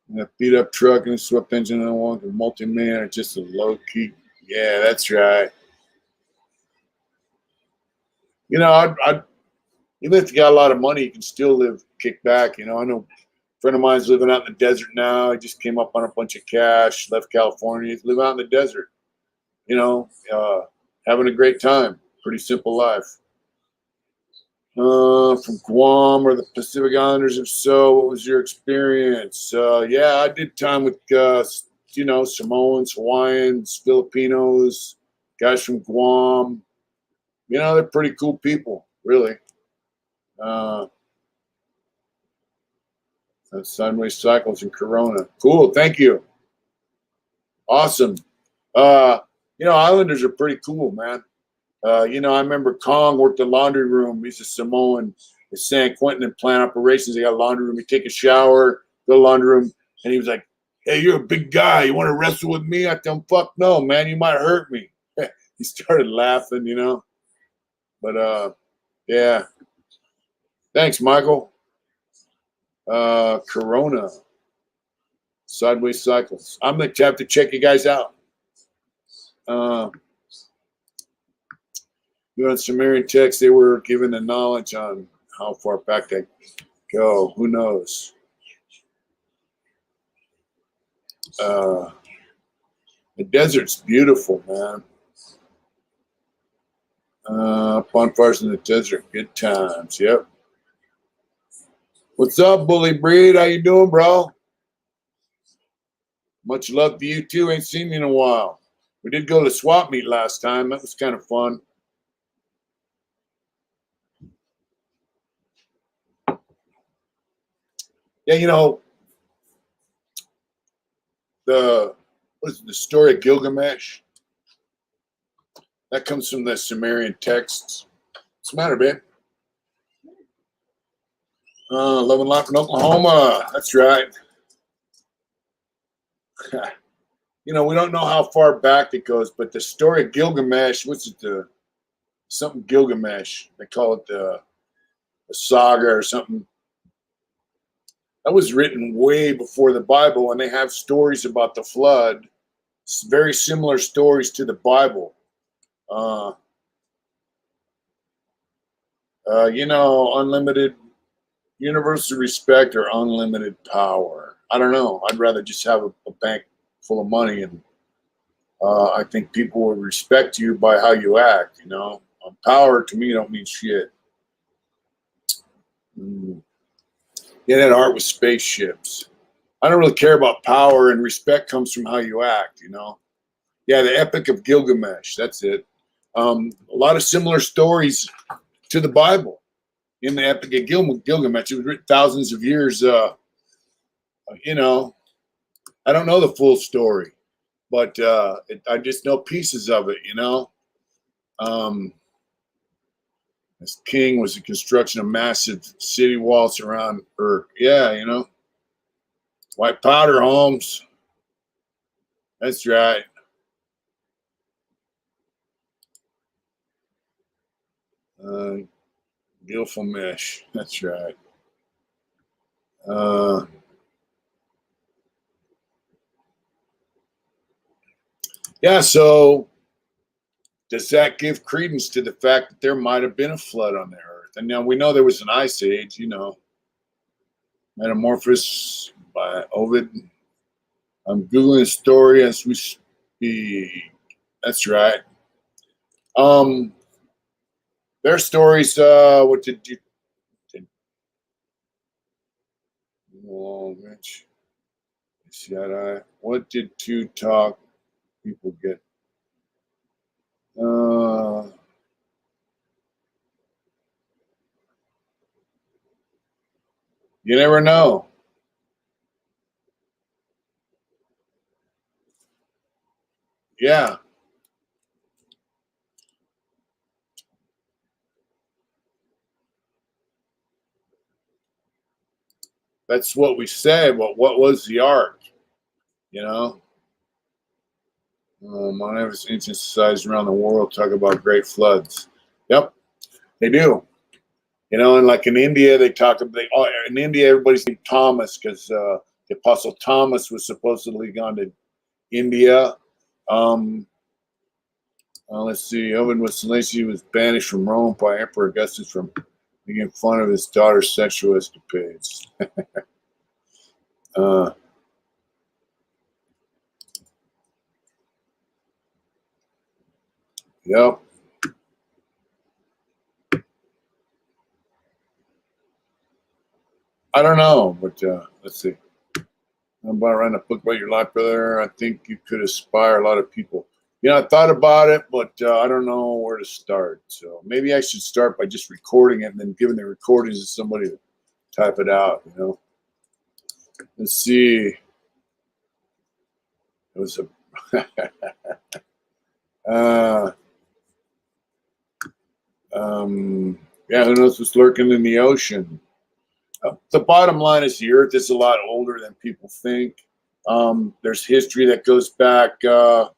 B: And a beat up truck and a swept engine and one multi-man, it's just a low key. Yeah, that's right. You know, I'd even if you got a lot of money, you can still live kick back. You know, I know a friend of mine's living out in the desert now. He just came up on a bunch of cash, left California. He's living out in the desert, you know, having a great time. Pretty simple life. From Guam or the Pacific Islanders, if so, what was your experience? Yeah, I did time with, you know, Samoans, Hawaiians, Filipinos, guys from Guam. You know, they're pretty cool people, really. Sideways Cycles in Corona. Cool, thank you. Awesome. You know, Islanders are pretty cool, man. You know, I remember Kong worked the laundry room. He's a Samoan at San Quentin in plant operations. They got a laundry room. He'd take a shower, go to the laundry room, and he was like, "Hey, you're a big guy. You want to wrestle with me?" I tell him, "Fuck no, man. You might hurt me." He started laughing, you know. But yeah. Thanks, Michael. Corona. Sideways Cycles. I'm going to have to check you guys out. You know, Sumerian text, they were given the knowledge on how far back they go. Who knows? The desert's beautiful, man. Bonfires in the desert, good times. Yep. What's up, Bully Breed? How you doing, bro? Much love to you too. Ain't seen you in a while. We did go to swap meet last time. That was kind of fun. Yeah, you know, what's the story of Gilgamesh? That comes from the Sumerian texts. What's the matter, babe? Love and life in Oklahoma. That's right. You know, we don't know how far back it goes, but the story of Gilgamesh, what's it? Something Gilgamesh. They call it the saga or something. That was written way before the Bible, and they have stories about the flood. Very similar stories to the Bible. You know, unlimited universal respect or unlimited power. I don't know. I'd rather just have a bank full of money, and I think people will respect you by how you act. You know, power to me don't mean shit. Yeah, that art with spaceships. I don't really care about power, and respect comes from how you act. You know. Yeah, the Epic of Gilgamesh. That's it. A lot of similar stories to the Bible in the Epic of Gilgamesh. It was written thousands of years. You know, I don't know the full story, but I just know pieces of it. You know, this king was the construction of massive city walls around Earth. Yeah, you know, white powder, Holmes. That's right. Gilgamesh. That's right. Yeah, so does that give credence to the fact that there might have been a flood on the earth? And now we know there was an ice age, Metamorphosis by Ovid. I'm Googling a story as we speak. That's right. Their stories, what did you Mitch? What did two talk people get? You never know. Yeah. That's what we said. Well, what was the ark? You know? On every ancient societies around the world talk about great floods. Yep, they do. And like in India, they talk about in India, everybody's named Thomas because the Apostle Thomas was supposedly gone to India. Let's see. Ovid was banished from Rome by Emperor Augustus from making fun of his daughter's sexual escapades. Yep. I don't know, but let's see. I'm about writing a book about your life, brother. I think you could inspire a lot of people. I thought about it, but I don't know where to start. So maybe I should start by just recording it and then giving the recordings to somebody to type it out. Let's see. It was a. Yeah, who knows what's lurking in the ocean? The bottom line is the Earth is a lot older than people think. There's history that goes back. How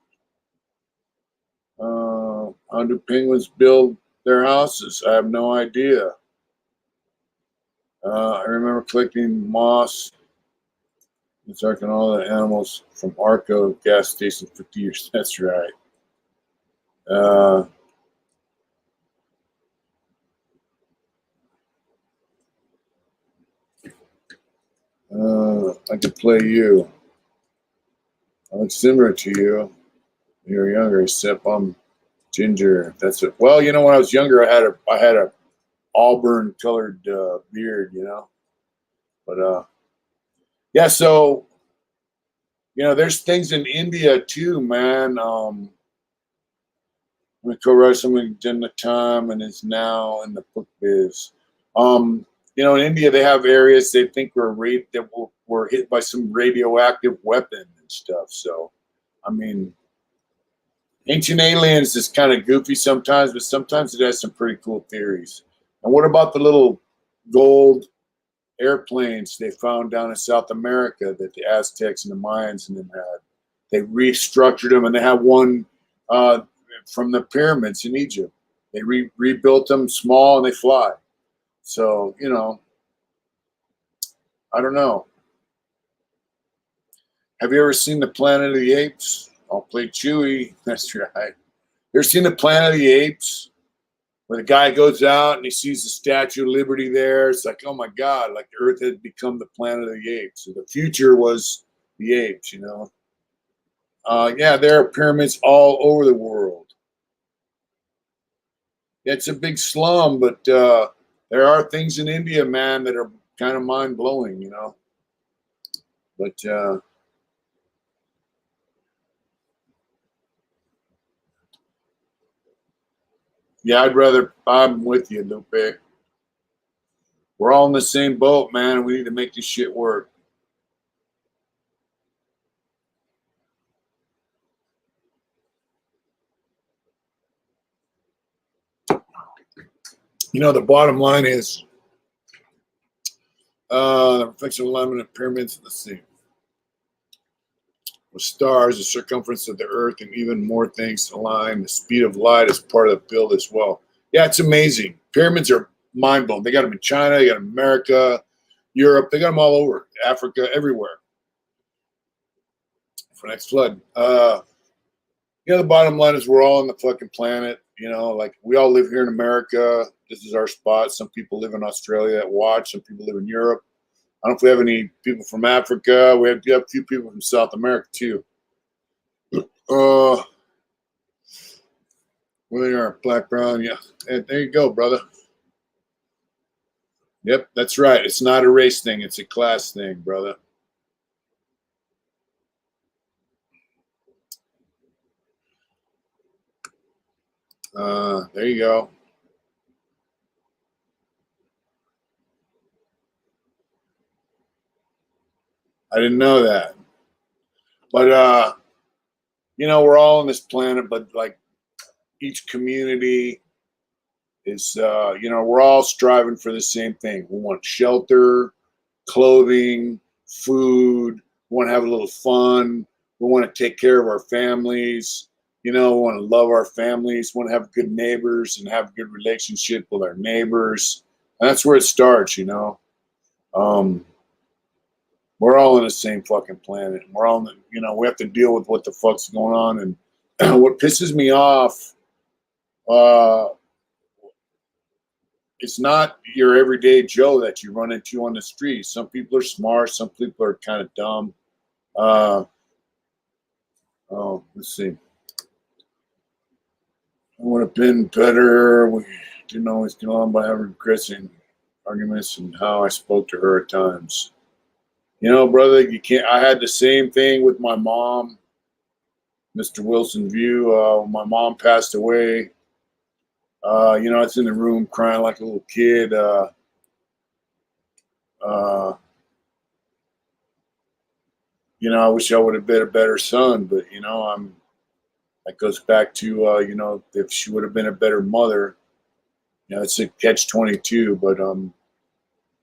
B: do penguins build their houses? I have no idea. I remember collecting moss. It's like all the animals from Arco gas station 50 years. That's right. I could play you. I look similar to you. You're younger, except I'm ginger. That's it. Well, when I was younger, I had a auburn colored beard. But yeah. So there's things in India too, man. I'm a co-writer something in the time and is now in the book biz. In India they have areas they think were hit by some radioactive weapon and stuff. So, I mean, Ancient Aliens is kind of goofy sometimes, but sometimes it has some pretty cool theories. And what about the little gold airplanes they found down in South America that the Aztecs and the Mayans and them had? They restructured them, and they have one from the pyramids in Egypt. They rebuilt them small, and they fly. So, I don't know. Have you ever seen the Planet of the Apes? I'll play Chewy. That's right. You ever seen the Planet of the Apes? Where the guy goes out and he sees the Statue of Liberty there. It's like, oh my God, like the Earth had become the Planet of the Apes. So the future was the apes, Yeah, there are pyramids all over the world. It's a big slum, but there are things in India, man, that are kind of mind blowing, But yeah, I'm with you, Lupe. We're all in the same boat, man. We need to make this shit work. The bottom line is the reflection alignment of pyramids. Let's see. With stars, the circumference of the Earth, and even more things align. The speed of light is part of the build as well. Yeah, it's amazing. Pyramids are mind blowing. They got them in China, they got them in America, Europe. They got them all over, Africa, everywhere. For next flood. The bottom line is we're all on the fucking planet. Like we all live here in America. This is our spot. Some people live in Australia that watch. Some people live in Europe. I don't know if we have any people from Africa. We have a few people from South America too. Where they are, black, brown, yeah. And there you go, brother. Yep, that's right. It's not a race thing. It's a class thing, brother. There you go. I didn't know that. But, we're all on this planet, but like each community is, we're all striving for the same thing. We want shelter, clothing, food. We want to have a little fun. We want to take care of our families. We want to love our families. We want to have good neighbors and have a good relationship with our neighbors. And that's where it starts, We're all on the same fucking planet. We're all, we have to deal with what the fuck's going on. And what pisses me off, it's not your everyday Joe that you run into on the street. Some people are smart. Some people are kind of dumb. Let's see. I would have been better. We didn't always get on by having regrets and arguments and how I spoke to her at times. Brother, you can't. I had the same thing with my mom, Mr. Wilson View. My mom passed away. I was in the room crying like a little kid. I wish I would have been a better son, but that goes back to if she would have been a better mother. It's a catch-22, but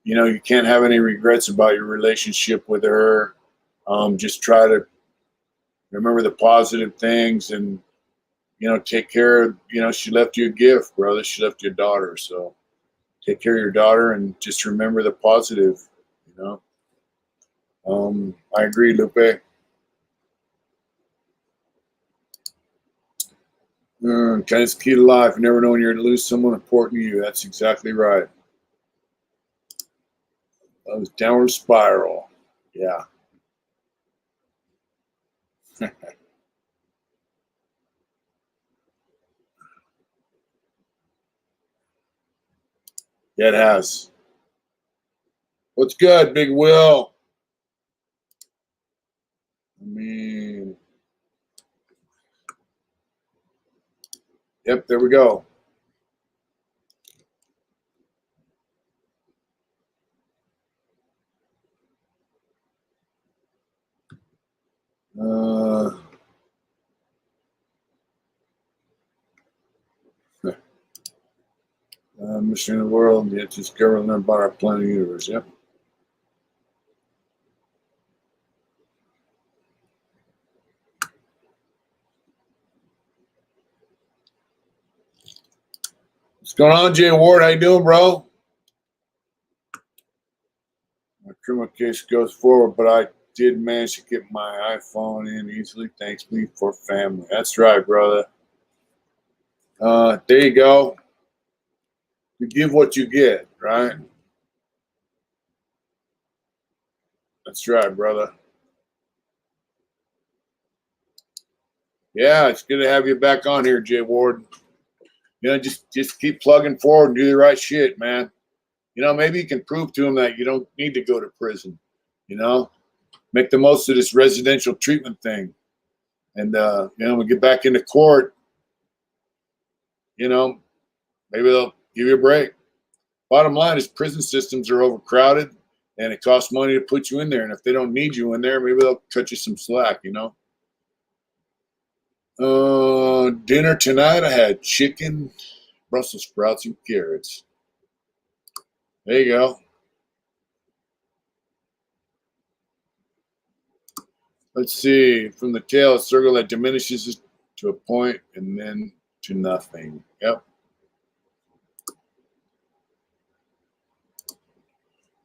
B: you can't have any regrets about your relationship with her. Just try to remember the positive things and take care of, she left you a gift, brother. She left you a daughter, so take care of your daughter and just remember the positive. I agree, Lupe. Kindness key to life. You never know when you're going to lose someone important to you. That's exactly right. That was downward spiral. Yeah. Yeah, it has. What's good, Big Will? Yep, there we go. Mission of the world, yet just government about our planet universe. Yep. What's going on, Jay Ward? How you doing, bro? My criminal case goes forward, but I did manage to get my iPhone in easily. Thanks me for family. That's right, brother. There you go. You give what you get, right? That's right, brother. Yeah, it's good to have you back on here, Jay Ward. Just keep plugging forward and do the right shit, man. Maybe you can prove to them that you don't need to go to prison. Make the most of this residential treatment thing. And, we get back into court, maybe they'll give you a break. Bottom line is prison systems are overcrowded and it costs money to put you in there. And if they don't need you in there, maybe they'll cut you some slack, Dinner tonight, I had chicken, Brussels sprouts, and carrots. There you go. Let's see. From the tail, a circle that diminishes to a point and then to nothing. Yep.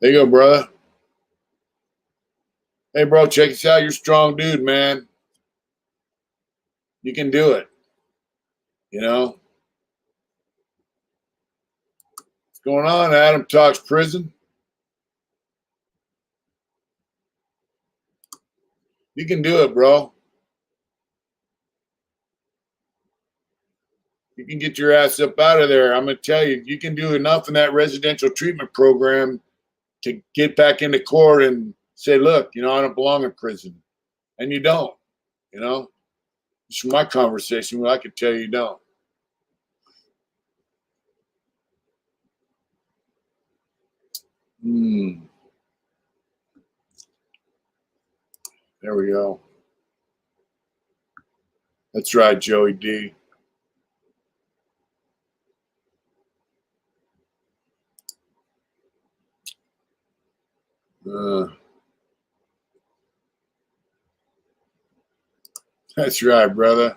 B: There you go, brother. Hey, bro, check this out. You're a strong dude, man. You can do it. You know? What's going on? Adam Talks Prison. You can do it, bro. You can get your ass up out of there. I'm going to tell you, you can do enough in that residential treatment program to get back into court and say, look, I don't belong in prison. And you don't, Just from my conversation, well, I could tell you don't. There we go. That's right, Joey D. That's right, brother.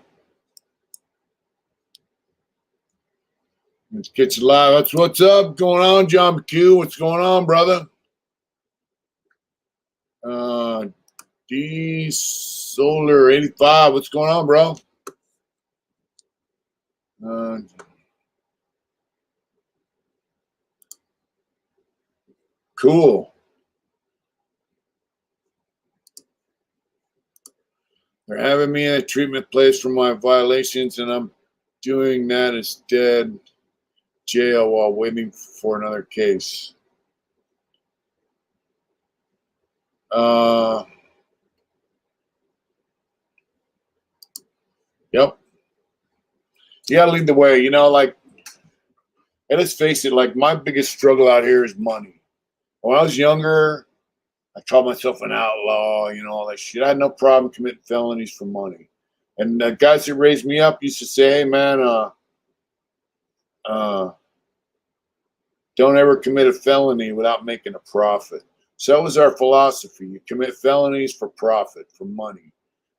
B: Let's get you live. That's what's up. Going on, John McHugh. What's going on, brother? D Solar 85. What's going on, bro? Cool. They're having me in a treatment place for my violations, and I'm doing that instead. Jail while waiting for another case. Yep. You gotta lead the way. And let's face it, my biggest struggle out here is money. When I was younger, I called myself an outlaw, all that shit. I had no problem committing felonies for money. And the guys that raised me up used to say, hey, man, don't ever commit a felony without making a profit. So that was our philosophy. You commit felonies for profit, for money.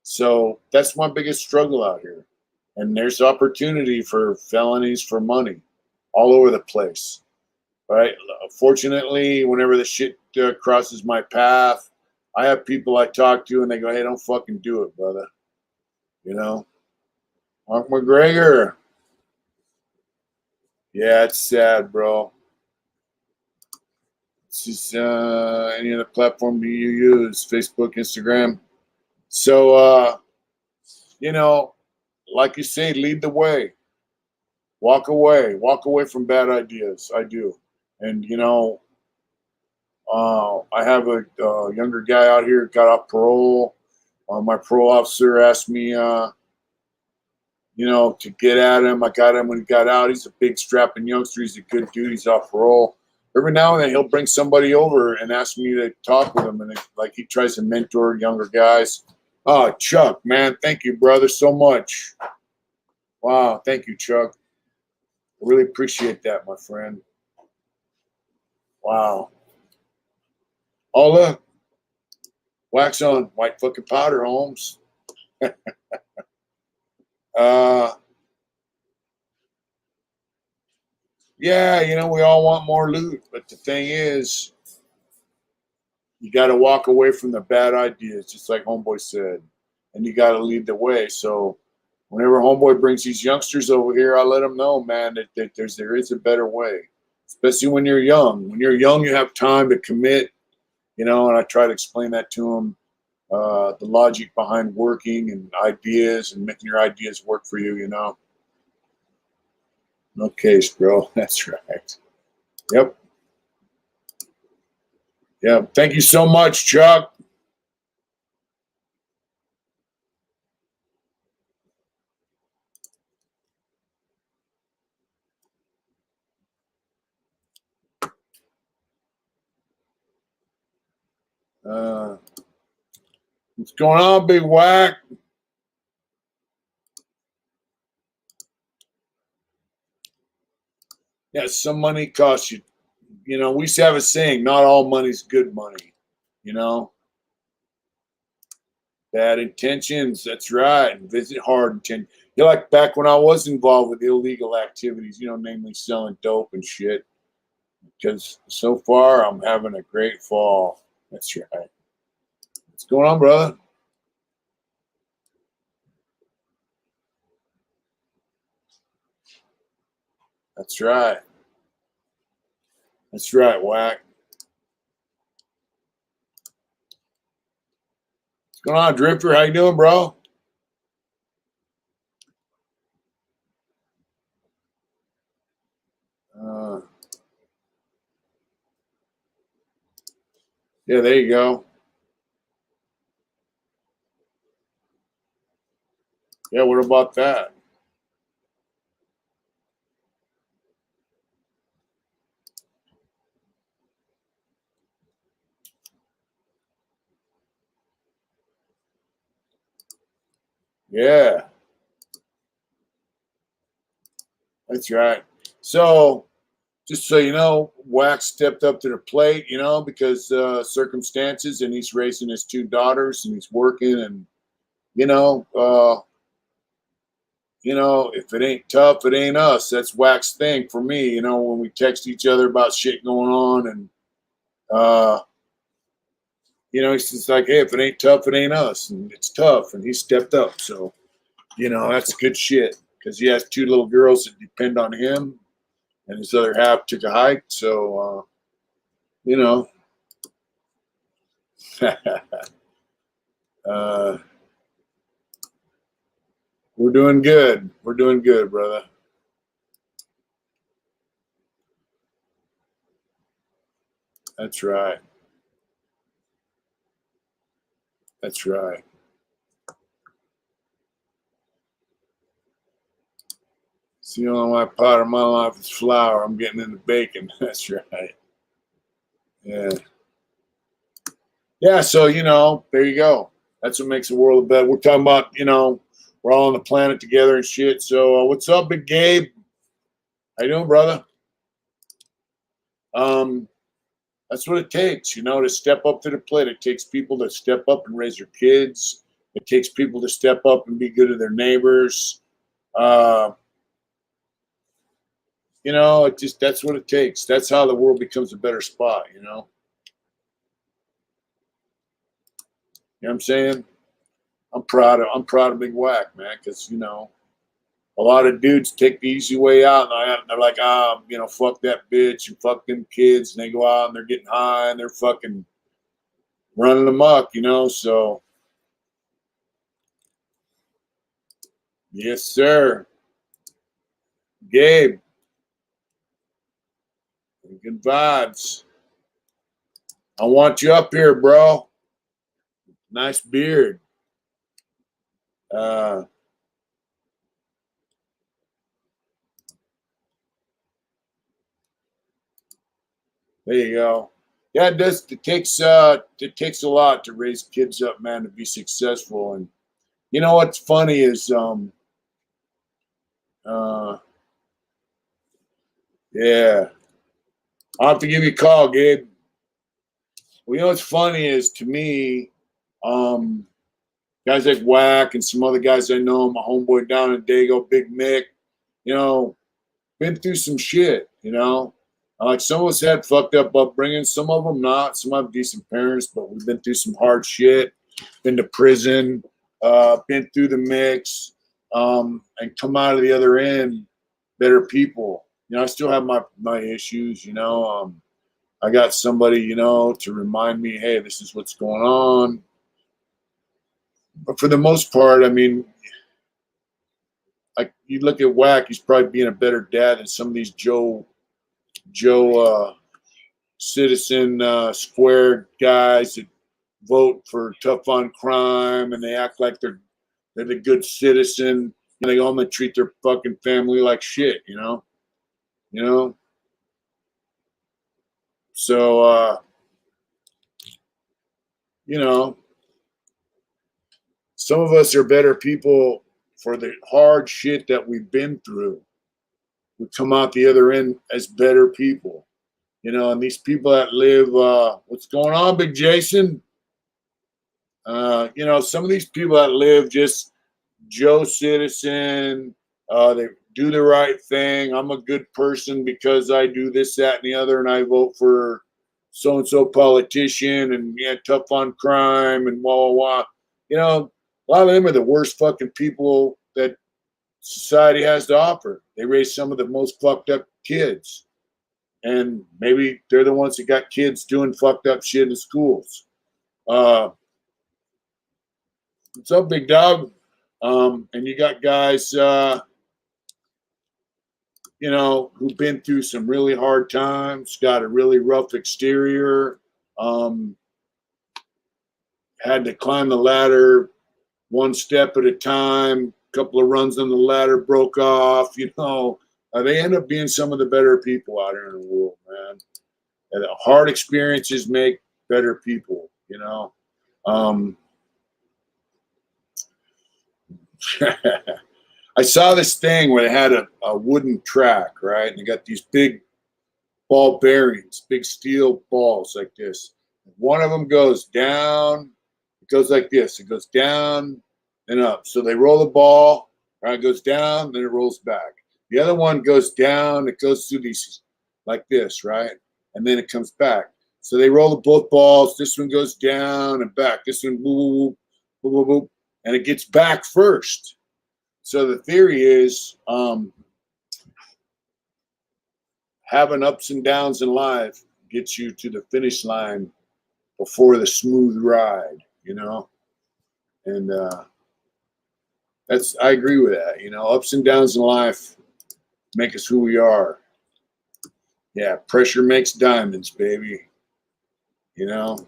B: So that's my biggest struggle out here. And there's opportunity for felonies for money all over the place. Right? Fortunately, whenever the shit crosses my path, I have people I talk to and they go, hey, don't fucking do it, brother. Mark McGregor. Yeah, it's sad, bro. It's just any other platform you use, Facebook, Instagram. So, like you say, lead the way. Walk away from bad ideas. I do. And, I have a younger guy out here, got off parole. My parole officer asked me, to get at him. I got him when he got out. He's a big strapping youngster. He's a good dude. He's off parole. Every now and then he'll bring somebody over and ask me to talk with him. And he tries to mentor younger guys. Oh, Chuck, man, thank you, brother, so much. Wow, thank you, Chuck. I really appreciate that, my friend. Wow. Oh, look. Wax on, white fucking powder, Holmes. Yeah, we all want more loot, but the thing is, you got to walk away from the bad ideas, just like Homeboy said, and you got to lead the way. So whenever Homeboy brings these youngsters over here, I let them know, man, that there is a better way, especially when you're young. When you're young, you have time to commit, and I try to explain that to them, the logic behind working and ideas and making your ideas work for you, No case, bro. That's right. Yep. Yeah. Thank you so much, Chuck. What's going on, Big Whack? Yeah, some money costs you. We used to have a saying, not all money's good money. Bad intentions, that's right. And visit hard intent. Like back when I was involved with illegal activities, namely selling dope and shit. because so far I'm having a great fall. That's right. What's going on, brother? That's right. That's right, Whack. What's going on, Drifter? How you doing, bro? Yeah, there you go. Yeah, what about that? Yeah, that's right. So, just so you know, Wax stepped up to the plate, because circumstances, and he's raising his two daughters, and he's working, and you know, uh, if it ain't tough, it ain't us. That's Wax thing for me. When we text each other about shit going on, and uh, he's just like, hey, if it ain't tough, it ain't us, and it's tough, and he stepped up. So, that's good shit because he has two little girls that depend on him, and his other half took a hike. So, you know. uh, we're doing good. We're doing good, brother. That's right. That's right. See, the only part of my life is flour. I'm getting into bacon. That's right. Yeah. Yeah. So, there you go. That's what makes the world a better. We're talking about, we're all on the planet together and shit. So, what's up, Big Gabe? How you doing, brother? Um, that's what it takes, to step up to the plate. It takes people to step up and raise their kids. It takes people to step up and be good to their neighbors. Uh, that's what it takes. That's how the world becomes a better spot, You know what I'm saying? I'm proud of Big Whack, man, because a lot of dudes take the easy way out, and they're like, fuck that bitch and fuck them kids, and they go out and they're getting high and they're fucking running amok, So, yes, sir, Gabe, good vibes. I want you up here, bro. Nice beard. Uh, there you go. Yeah, it does. It takes a lot to raise kids up, man, to be successful. And what's funny is, uh, yeah, I'll have to give you a call, Gabe. Well, what's funny is to me, um, guys like Whack and some other guys I know, my homeboy down in Dago, Big Mick, you know, been through some shit. Like some of us had fucked up upbringing, some of them not. Some have decent parents, but we've been through some hard shit. Been to prison, been through the mix, and come out of the other end better people. I still have my issues. I got somebody, to remind me, hey, this is what's going on. But for the most part, I mean, like you look at Whack, he's probably being a better dad than some of these Joe citizen square guys that vote for tough on crime and they act like they're the good citizen and they only treat their fucking family like shit. You know. So you know, some of us are better people for the hard shit that we've been through. We come out the other end as better people. And these people that live, what's going on, Big Jason? Some of these people that live just Joe citizen, they do the right thing. I'm a good person because I do this, that, and the other, and I vote for so-and-so politician, and yeah, tough on crime, and wah, wah, wah. You know, a lot of them are the worst fucking people that society has to offer. They raise some of the most fucked up kids. And maybe they're the ones that got kids doing fucked up shit in schools. What's up, big dog? And you got guys, you know, who've been through some really hard times, got a really rough exterior, had to climb the ladder one step at a time, a couple of runs on the ladder broke off, you know. They end up being some of the better people out here in the world, man. And hard experiences make better people, you know. I saw this thing where they had a wooden track, right? And they got these big ball bearings, big steel balls like this. One of them goes down, it goes like this. It goes down and up. So they roll the ball, right? It goes down, then it rolls back. The other one goes down, it goes through these like this, right? And then it comes back. So they roll the both balls. This one goes down and back. This one, boop, boop, boop, boop, and it gets back first. So the theory is having ups and downs in life gets you to the finish line before the smooth ride, you know? And I agree with that, you know? Ups and downs in life make us who we are. Yeah, pressure makes diamonds, baby. You know?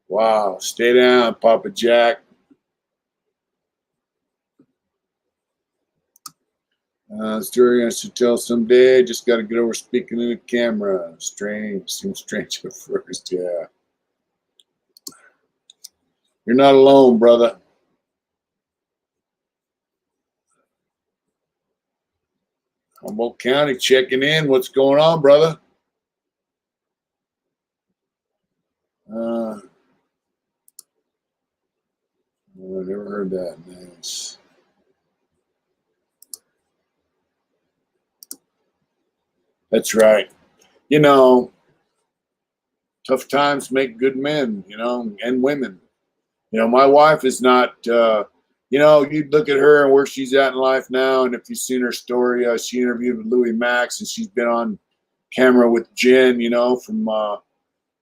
B: Wow, stay down, Papa Jack. Story I should tell someday. Just got to get over speaking in the camera. Strange. Seems strange at first. Yeah. You're not alone, brother. Humboldt County checking in. What's going on, brother? I never heard that. Nice. That's right. You know, tough times make good men, you know, and women. You know, my wife is not, you know, you look at her and where she's at in life now. And if you've seen her story, she interviewed with Louis Max, and she's been on camera with Jen, you know, from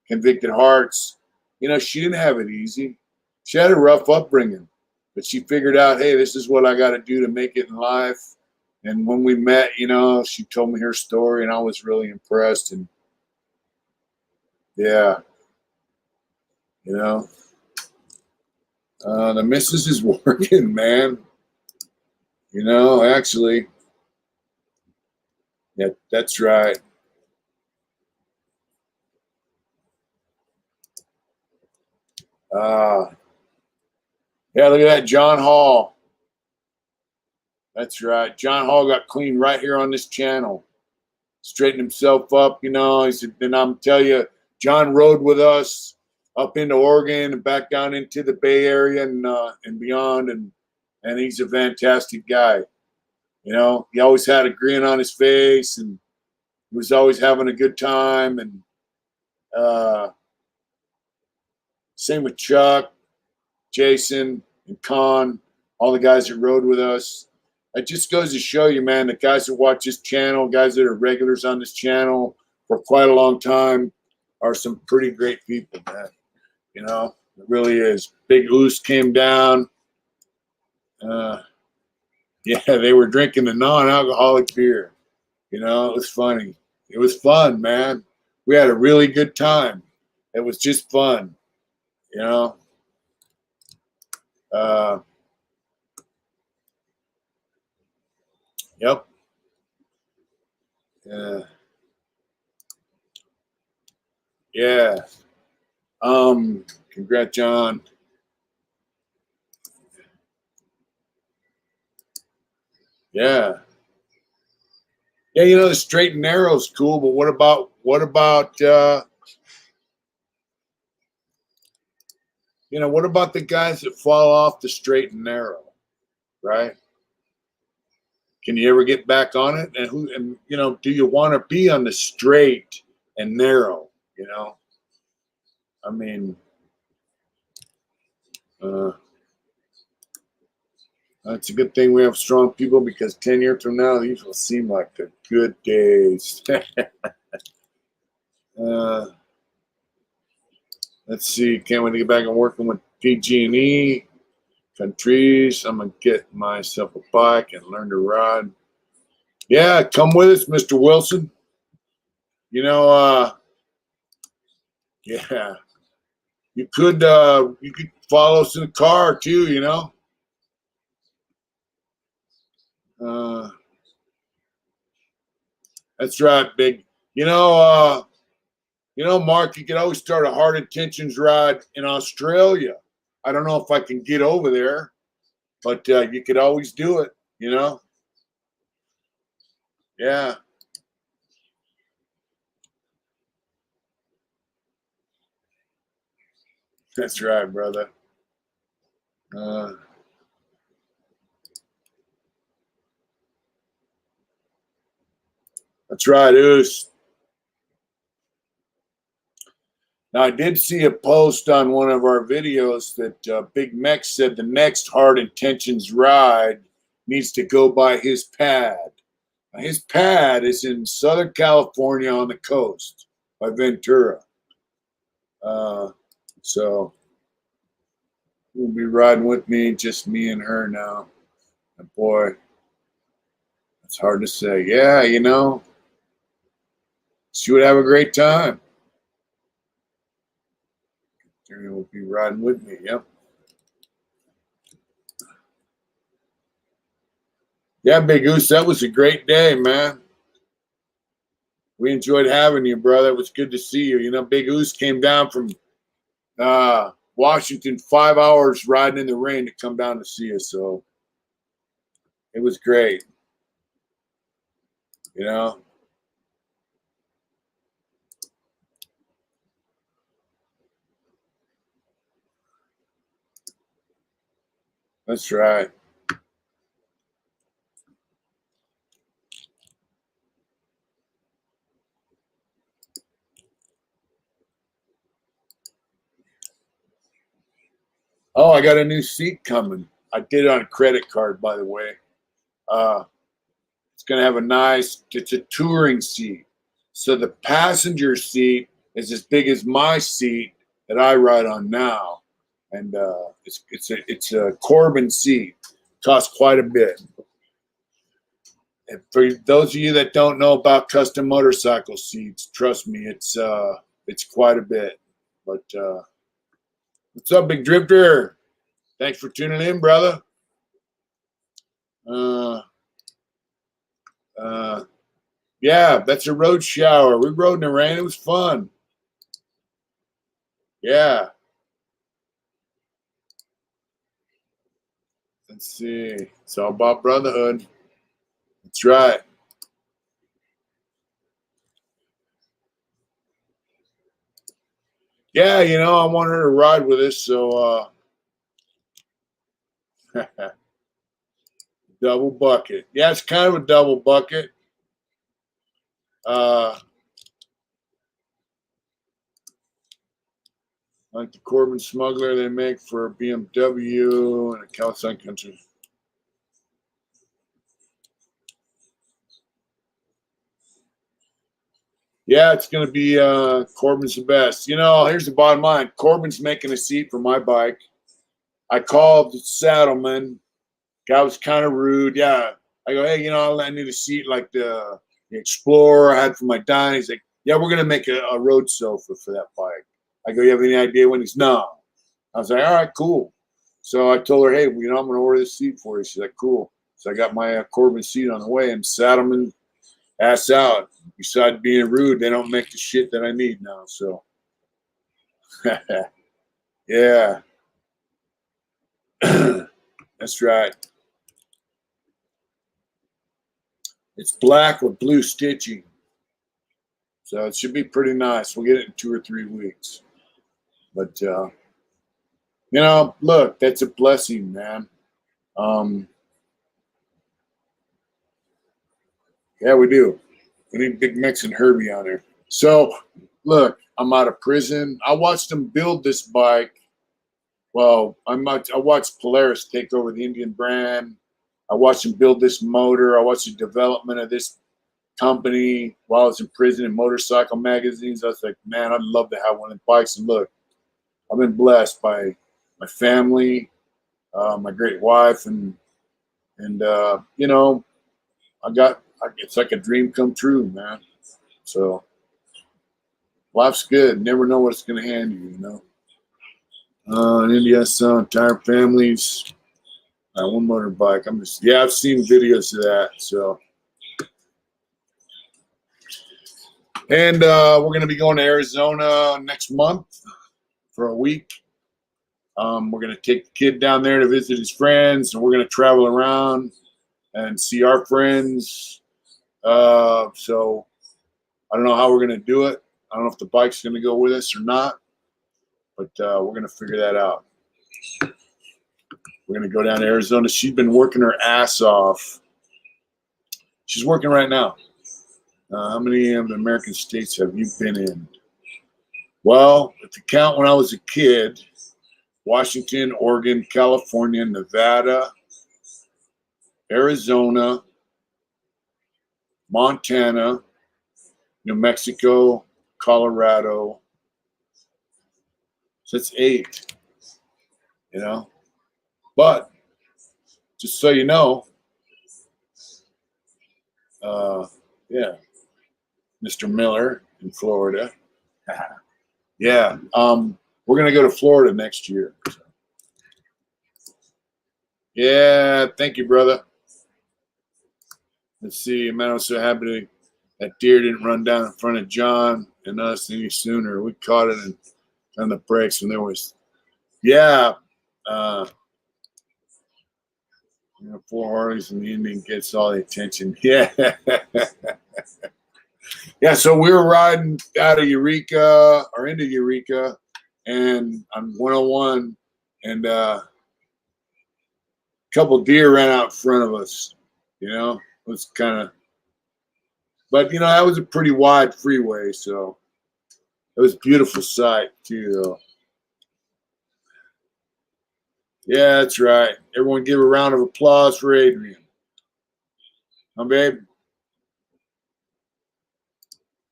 B: Convicted Hearts. You know, she didn't have it easy. She had a rough upbringing, but she figured out, hey, this is what I got to do to make it in life. And when we met, you know, she told me her story, and I was really impressed. And yeah, you know, the missus is working, man. You know, actually, yeah, that's right. Yeah, look at that, John Hall. That's right. John Hall got clean right here on this channel. Straightened himself up, you know. He said, and I'm telling you, John rode with us up into Oregon and back down into the Bay Area and beyond, and he's a fantastic guy. You know, he always had a grin on his face, and he was always having a good time. And same with Chuck, Jason, and Con, all the guys that rode with us. It just goes to show you, man, the guys that watch this channel, guys that are regulars on this channel for quite a long time, are some pretty great people, man. You know, it really is. Big Oos came down. Yeah, they were drinking the non-alcoholic beer. You know, it was funny. It was fun, man. We had a really good time. It was just fun, you know. Yep. Yeah. Congrats, John. Yeah. Yeah, you know, the straight and narrow is cool, but what about you know, what about the guys that fall off the straight and narrow? right? Can you ever get back on it? And do you want to be on the straight and narrow? I mean, it's a good thing we have strong people, because 10 years from now, these will seem like the good days. Let's see. Can't wait to get back and working with PG&E countries. I'm gonna get myself a bike and learn to ride. Yeah, come with us, Mr. Wilson. Yeah, you could follow us in the car too. That's right, big. Mark, you could always start a hard intentions ride in Australia. I don't know if I can get over there, but you could always do it. Yeah, that's right, brother. That's right, Oos. Now, I did see a post on one of our videos that Big Mex said the next Hard Intentions ride needs to go by his pad. Now, his pad is in Southern California on the coast by Ventura. So we'll be riding with me, just me and her now. And boy, it's hard to say. Yeah, she would have a great time. She will be riding with me. Yep. Yeah, Big Goose, that was a great day, man. We enjoyed having you, brother. It was good to see you. Big Goose came down from Washington, 5 hours riding in the rain to come down to see us. So it was great. That's right. Oh, I got a new seat coming. I did it on a credit card, by the way. It's going to have it's a touring seat. So the passenger seat is as big as my seat that I ride on now. And it's a Corbin seat. Costs quite a bit. And for those of you that don't know about custom motorcycle seats, trust me, it's quite a bit. But what's up, Big Drifter? Thanks for tuning in, brother. Yeah, that's a road shower. We rode in the rain. It was fun. Yeah. Let's see. It's all about brotherhood. That's right. Yeah, I want her to ride with us, so double bucket. Yeah, it's kind of a double bucket. Like the Corbin Smuggler they make for BMW and a California country. Yeah, it's going to be Corbin's the best. Here's the bottom line. Corbin's making a seat for my bike. I called the Saddleman. Guy was kind of rude. Yeah. I go, hey, I need a seat like the Explorer I had for my dine. He's like, yeah, we're going to make a road sofa for that bike. I go, you have any idea when? He's no. I was like, all right, cool. So I told her, hey, I'm going to order this seat for you. She's like, cool. So I got my Corbin seat on the way, and Saddleman ass out. Besides being rude, they don't make the shit that I need now. So, yeah. That's right. It's black with blue stitching. So it should be pretty nice. We'll get it in 2 or 3 weeks. But, look, that's a blessing, man. Yeah, we do. We need Big Mex and Herbie on there. So, look, I'm out of prison. I watched them build this bike. Well, I watched Polaris take over the Indian brand. I watched them build this motor. I watched the development of this company while I was in prison in motorcycle magazines. I was like, man, I'd love to have one of the bikes. And look, I've been blessed by my family, my great wife, and you know, it's like a dream come true, man. So life's good. Never know what it's going to hand you, you know. In India, entire families. One motorbike. I've seen videos of that. So, and we're going to be going to Arizona next month for a week. We're going to take the kid down there to visit his friends, and we're going to travel around and see our friends. So I don't know how we're going to do it. I don't know if the bike's going to go with us or not, but we're going to figure that out. We're going to go down to Arizona. She's been working her ass off. She's working right now. How many of the American states have you been in? Well, if you count when I was a kid, Washington, Oregon, California, Nevada, Arizona, Montana, New Mexico, Colorado. So it's 8, you know. But just so you know, yeah, Mr. Miller in Florida. Yeah, we're gonna go to Florida next year. So. Yeah, thank you, brother. Let's see, man, I was so happy that deer didn't run down in front of John and us any sooner. We caught it on the brakes when there was, yeah. 4 Harleys and the Indian gets all the attention. Yeah. Yeah, so we were riding out of Eureka or into Eureka and on 101 and a couple deer ran out in front of us. You know, it was kind of, but you know, that was a pretty wide freeway, so it was a beautiful sight too, though. Yeah, that's right. Everyone give a round of applause for Adrian. Babe.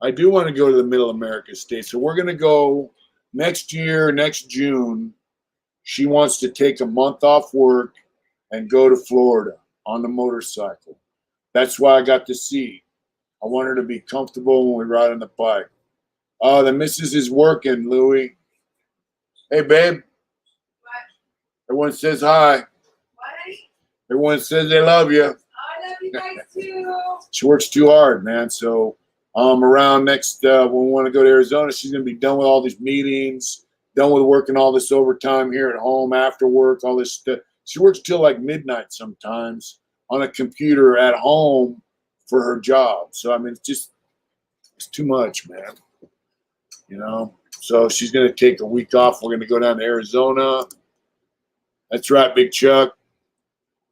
B: I do want to go to the Middle America states. So we're going to go next year, next June. She wants to take a month off work and go to Florida on the motorcycle. That's why I got the seat. I want her to be comfortable when we ride on the bike. Oh, the missus is working, Louie. Hey, babe.
A: What?
B: Everyone says hi.
A: What?
B: Everyone says they love you.
A: I love you guys too.
B: She works too hard, man. So around next, when we want to go to Arizona, she's going to be done with all these meetings, done with working all this overtime here at home after work, all this stuff. She works till like midnight sometimes on a computer at home for her job. So, I mean, it's too much, man. You know? So she's going to take a week off. We're going to go down to Arizona. That's right, Big Chuck.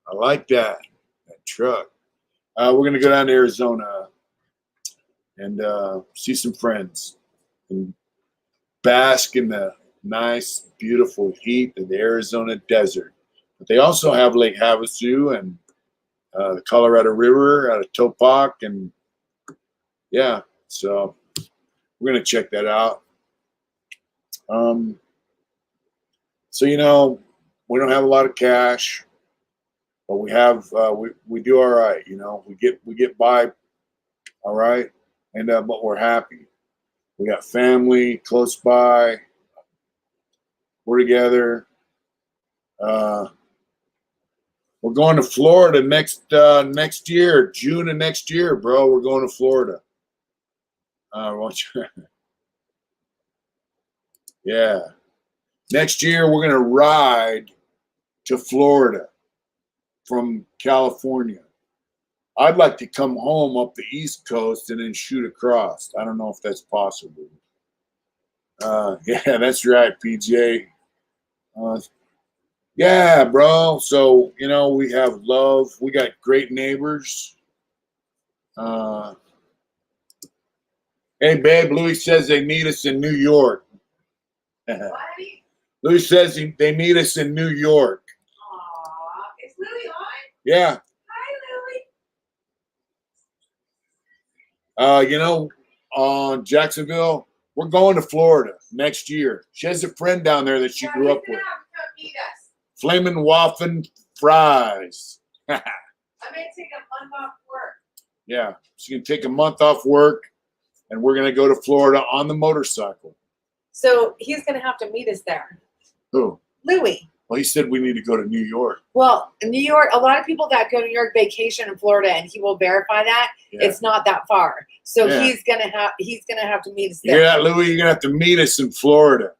B: I like that truck. We're going to go down to Arizona and see some friends and bask in the nice, beautiful heat of the Arizona desert. But they also have Lake Havasu and the Colorado River out of Topak. And yeah, so we're going to check that out. So, you know, we don't have a lot of cash, but we have, we do all right. You know, we get by all right. And, but we're happy. We got family close by. We're together. We're going to Florida next year, June of next year, bro. We're going to Florida. Yeah. Next year, we're going to ride to Florida from California. I'd like to come home up the East Coast and then shoot across. I don't know if that's possible. Yeah, that's right, PJ. Yeah, bro. So, you know, we have love. We got great neighbors. Hey, babe, Louis says they need us in New York. Louis says they need us in New York.
A: Aw, is Louie on?
B: Yeah.
A: Hi, Louie.
B: You know, Jacksonville, we're going to Florida next year. She has a friend down there that she grew up with.
A: Have to come meet us.
B: Flamin' Waffen Fries.
A: I may take a month off work.
B: Yeah, she can take a month off work, and we're going to go to Florida on the motorcycle.
A: So he's going to have to meet us there.
B: Who?
A: Louie.
B: Well, he said we need to go to New York.
A: Well, in New York, a lot of people that go to New York vacation in Florida, and he will verify that it's not that far. So he's gonna have to meet us there.
B: You hear that, Louie? You're gonna have to meet us in Florida.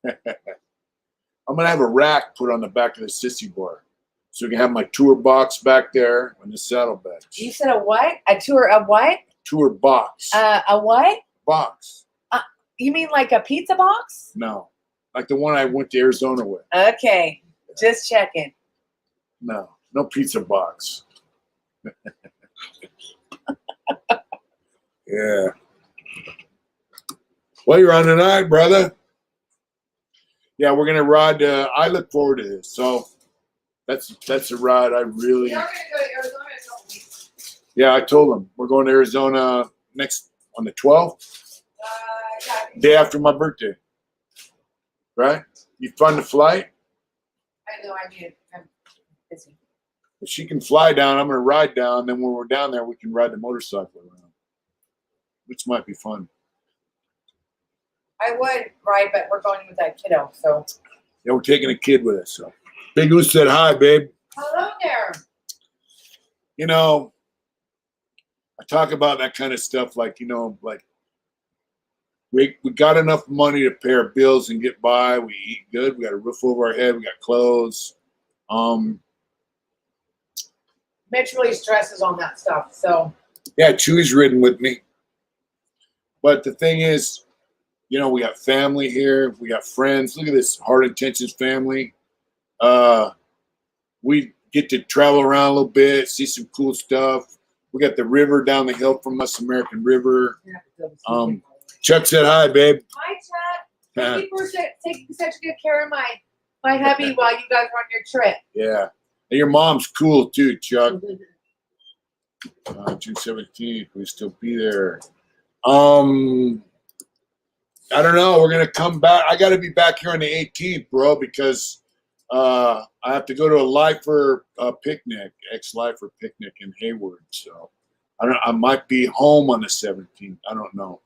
B: I'm gonna have a rack put on the back of the sissy bar, so we can have my tour box back there and the saddlebags.
A: You said a what? A tour of what?
B: Tour box.
A: A what?
B: Box.
A: You mean like a pizza box?
B: No, like the one I went to Arizona with.
A: Okay, just checking.
B: No pizza box. Yeah. Well, you're on tonight, brother. Yeah, we're gonna ride. I look forward to this. So that's a ride I really.
A: You're gonna go to Arizona, don't we?
B: Yeah, I told them we're going to Arizona on the 12th,
A: Yeah.
B: day after my birthday. Right? You fund the flight?
A: I know. I'm busy.
B: If she can fly down, I'm gonna ride down. Then when we're down there, we can ride the motorcycle around, which might be fun.
A: I would ride, but we're going with that kiddo. So.
B: Yeah, we're taking a kid with us. So, Big Goose said hi, babe.
A: Hello there.
B: You know, I talk about that kind of stuff, like like we got enough money to pay our bills and get by. We eat good. We got a roof over our head. We got clothes.
A: Mitch really stresses on that stuff. So.
B: Yeah, Chewy's ridden with me. But the thing is, we got family here. We got friends. Look at this Hard Intentions family. We get to travel around a little bit, see some cool stuff. We got the river down the hill from us, American River. Chuck said hi, babe.
A: Hi, Chuck. Thank you for taking such good care of my hubby while you guys were on your trip.
B: Yeah. And your mom's cool too, Chuck. June 17th, we still be there. I don't know. We're gonna come back. I got to be back here on the 18th, bro, because I have to go to a lifer picnic, ex-lifer picnic in Hayward. So I might be home on the 17th. I don't know.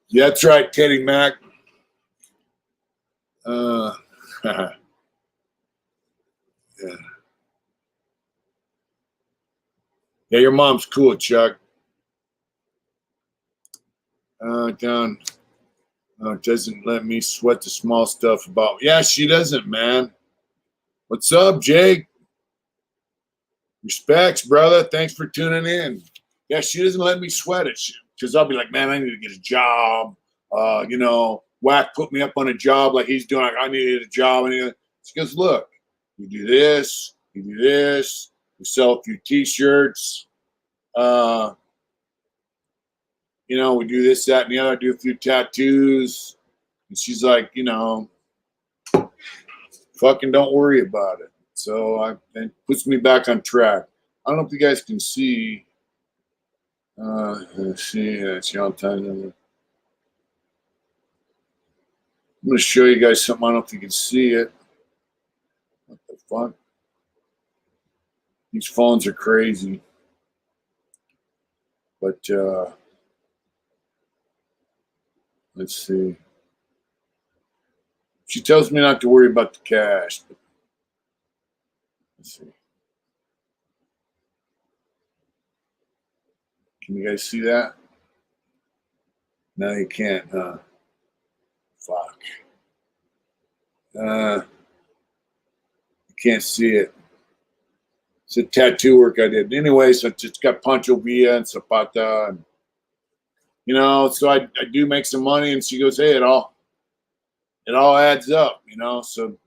B: Yeah, that's right, Teddy Mac. Yeah. Yeah, your mom's cool, Chuck. Down. Doesn't let me sweat the small stuff about. Yeah, she doesn't, man. What's up, Jake? Respects, brother. Thanks for tuning in. Yeah, she doesn't let me sweat it because I'll be like, man, I need to get a job. Whack put me up on a job like he's doing. Like, I needed a job. And she goes, look, you do this, you do this. We sell a few T-shirts. We do this, that, and the other. I do a few tattoos. And she's like, fucking don't worry about it. So it puts me back on track. I don't know if you guys can see. Let's see. I'm going to show you guys something. I don't know if you can see it. What the fuck? These phones are crazy. But let's see. She tells me not to worry about the cash. But let's see. Can you guys see that? No, you can't, huh? Fuck. You can't see it. It's a tattoo work I did. Anyway, so it's got Pancho Villa and Zapata. And, so I do make some money. And she goes, hey, it all adds up, So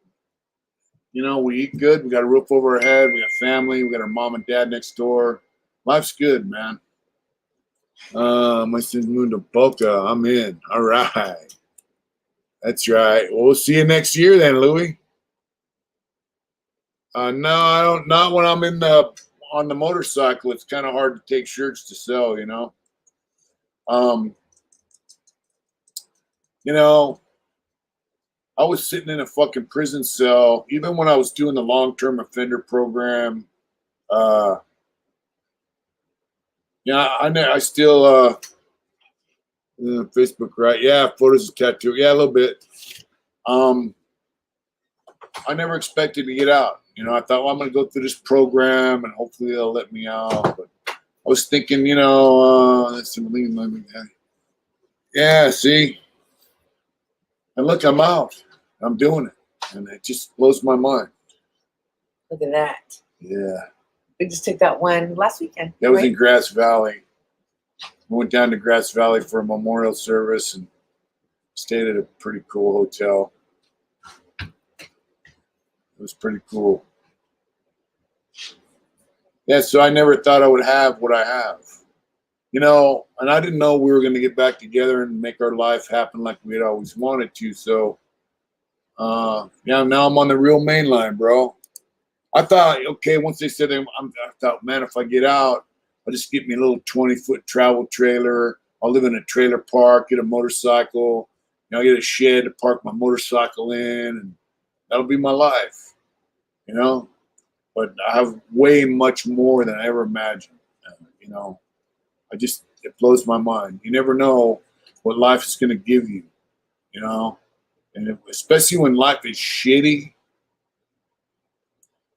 B: You know, we eat good. We got a roof over our head. We got family. We got our mom and dad next door. Life's good, man. My son's moving to Boca. I'm in. All right. That's right. Well, we'll see you next year then, Louie. No, I don't. Not when I'm on the motorcycle. It's kind of hard to take shirts to sell, you know. You know, I was sitting in a fucking prison cell, even when I was doing the long-term offender program. Yeah, I still Facebook, right? Yeah, photos of tattoo. Yeah, a little bit. I never expected to get out. You know, I thought, well, I'm going to go through this program and hopefully they'll let me out. But I was thinking, you know, that's something. Yeah, see, and look, I'm out. I'm doing it, and it just blows my mind.
A: Look at that.
B: Yeah.
A: We just took that one last weekend.
B: That was in Grass Valley. We went down to Grass Valley for a memorial service and stayed at a pretty cool hotel. It was pretty cool. Yeah, so I never thought I would have what I have. You know, and I didn't know we were going to get back together and make our life happen like we had always wanted to. So, yeah, now I'm on the real main line, bro. I thought, okay, once they said, I thought, man, if I get out, I'll just get me a little 20-foot travel trailer. I'll live in a trailer park, get a motorcycle. You know, get a shed to park my motorcycle in, and that'll be my life, you know. But I have way much more than I ever imagined, you know. It blows my mind. You never know what life is going to give you, you know. And especially when life is shitty.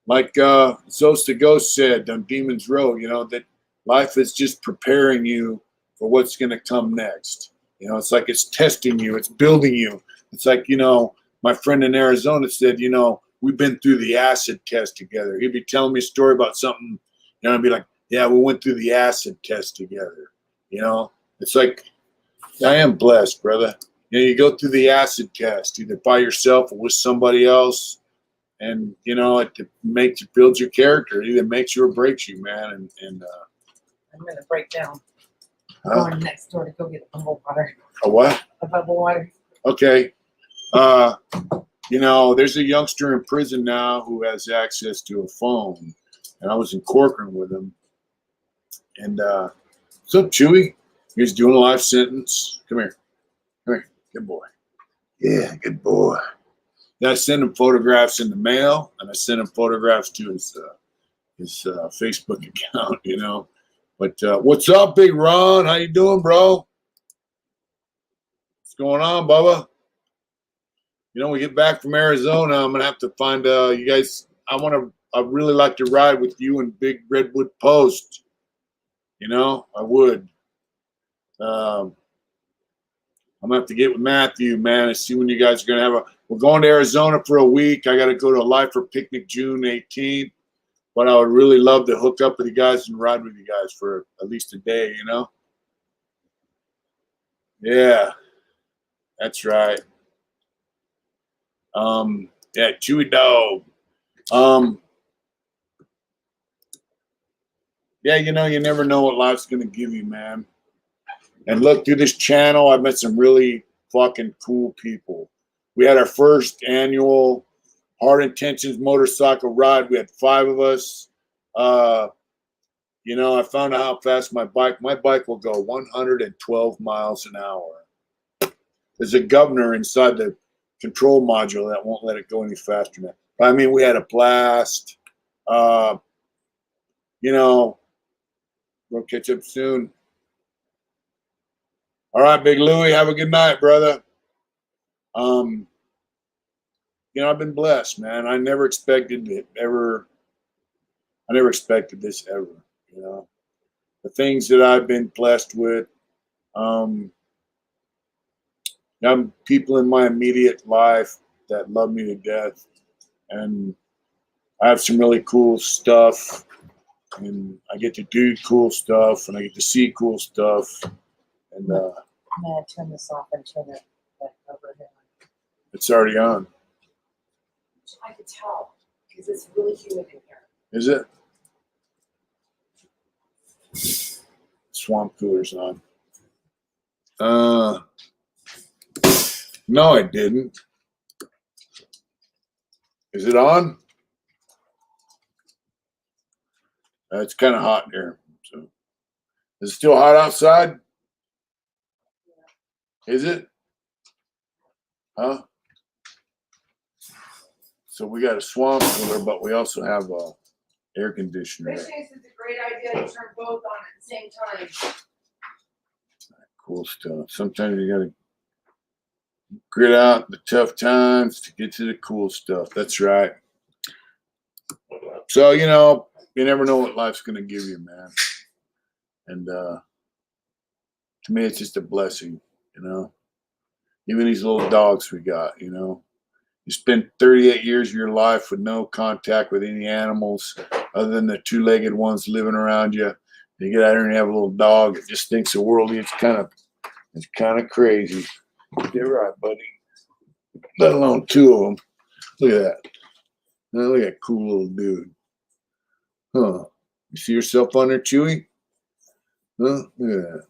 B: Like Zosta Ghost said on Demon's Road, you know, that life is just preparing you for what's going to come next. You know, it's like it's testing you. It's building you. It's like, you know, my friend in Arizona said, you know, we've been through the acid test together. He'd be telling me a story about something, and I'd be like, yeah, we went through the acid test together. You know, it's like, I am blessed, brother. You know, you go through the acid test, either by yourself or with somebody else. And, you know, it builds your character. It either makes you or breaks you, man. And
A: I'm going to break down. Going next door to go get a bubble water.
B: A what?
A: A bubble water.
B: Okay. You know, there's a youngster in prison now who has access to a phone. And I was in Corcoran with him. And, what's up, Chewy? He's doing a life sentence. Come here. Come here. Good boy. Yeah, good boy. I send him photographs in the mail, and I send him photographs to his Facebook account, you know. But what's up, Big Ron? How you doing, bro? What's going on, Bubba? You know, we get back from Arizona, I'm gonna have to find you guys. I'd really like to ride with you and Big Redwood Post. You know, I would. I'm gonna have to get with Matthew, man, and see when you guys are gonna have we're going to Arizona for a week. I got to go to a Lifer picnic June 18th, but I would really love to hook up with you guys and ride with you guys for at least a day, you know? Yeah, that's right. Yeah, Chewy Dog. Yeah, you know, you never know what life's gonna give you, man. And look, through this channel, I've met some really fucking cool people. We had our first annual Hard Intentions motorcycle ride. We had 5 of us. You know, I found out how fast my bike will go 112 miles an hour. There's a governor inside the control module that won't let it go any faster than that. But I mean, we had a blast. You know, we'll catch up soon. All right, Big Louie, have a good night, brother. You know, I've been blessed, man. I never expected this ever, you know. The things that I've been blessed with, I'm people in my immediate life that love me to death, and I have some really cool stuff, and I get to do cool stuff, and I get to see cool stuff, and
A: I'm gonna turn this off and turn it back over here.
B: it's already on.
A: I could tell. because it's really humid in here.
B: Is it? Swamp cooler's on. No, I didn't. Is it on? It's kind of hot here. So, is it still hot outside? Is it? Huh? So we got a swamp cooler, but we also have a air conditioner.
A: Fish Tanks is a great idea to turn both on at the same time.
B: Cool stuff. Sometimes you gotta grit out the tough times to get to the cool stuff. That's right. So, you know, you never know what life's gonna give you, man. And to me, it's just a blessing, you know. Even these little dogs we got, you know. You spend 38 years of your life with no contact with any animals other than the two-legged ones living around you. You get out here and have a little dog that just thinks the world is kind of crazy. You're right, buddy. Let alone two of them. Look at that. Now, look at that cool little dude. Huh. You see yourself on there, Chewy? Huh? Look at that.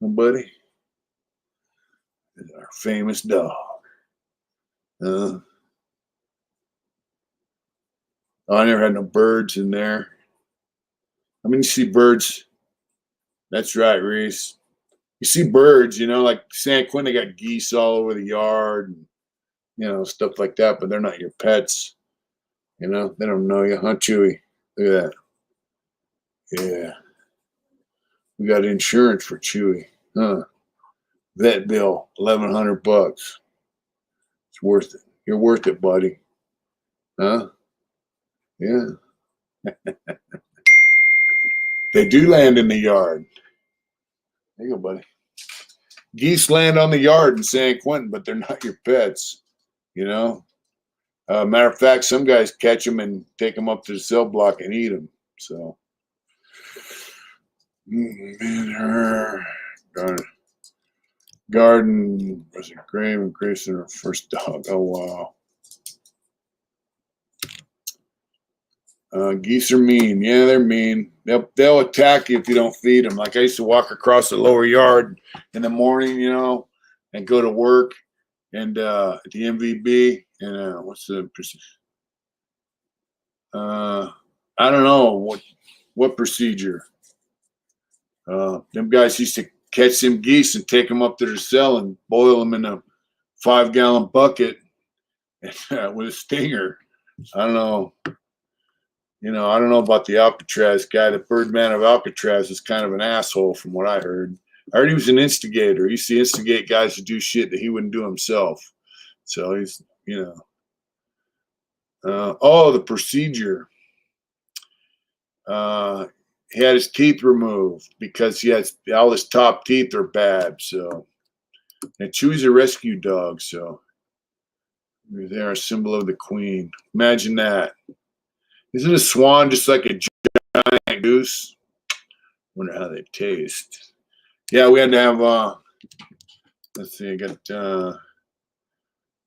B: Huh, buddy? This is our famous dog. Oh, I never had no birds in there. I mean, you see birds. That's right, Reese. You see birds, you know, like San Quentin, they got geese all over the yard and, you know, stuff like that, but they're not your pets. You know, they don't know you, huh, Chewy? Look at that. Yeah. We got insurance for Chewy. Huh. Vet bill, $1,100. It's worth it. You're worth it, buddy. Huh? Yeah. They do land in the yard. There you go, buddy. Geese land on the yard in San Quentin, but they're not your pets, you know. Matter of fact, some guys catch them and take them up to the cell block and eat them. So, garden was it Graham and Grayson, her first dog? Oh wow. Geese are mean. Yeah, they're mean. They'll attack you if you don't feed them. Like I used to walk across the lower yard in the morning, you know, and go to work and at the MVB and what's the I don't know what procedure. Them guys used to catch them geese and take them up to their cell and boil them in a 5-gallon bucket with a stinger. I don't know. You know, I don't know about the Alcatraz guy. The Birdman of Alcatraz is kind of an asshole from what I heard. I heard he was an instigator. He used to instigate guys to do shit that he wouldn't do himself. So he's, you know. The procedure. He had his teeth removed because he has all his top teeth are bad. So, and Chewy's a rescue dog. So they're a symbol of the queen. Imagine that. Isn't a swan just like a giant goose? Wonder how they taste. Yeah, we had to have let's see, I got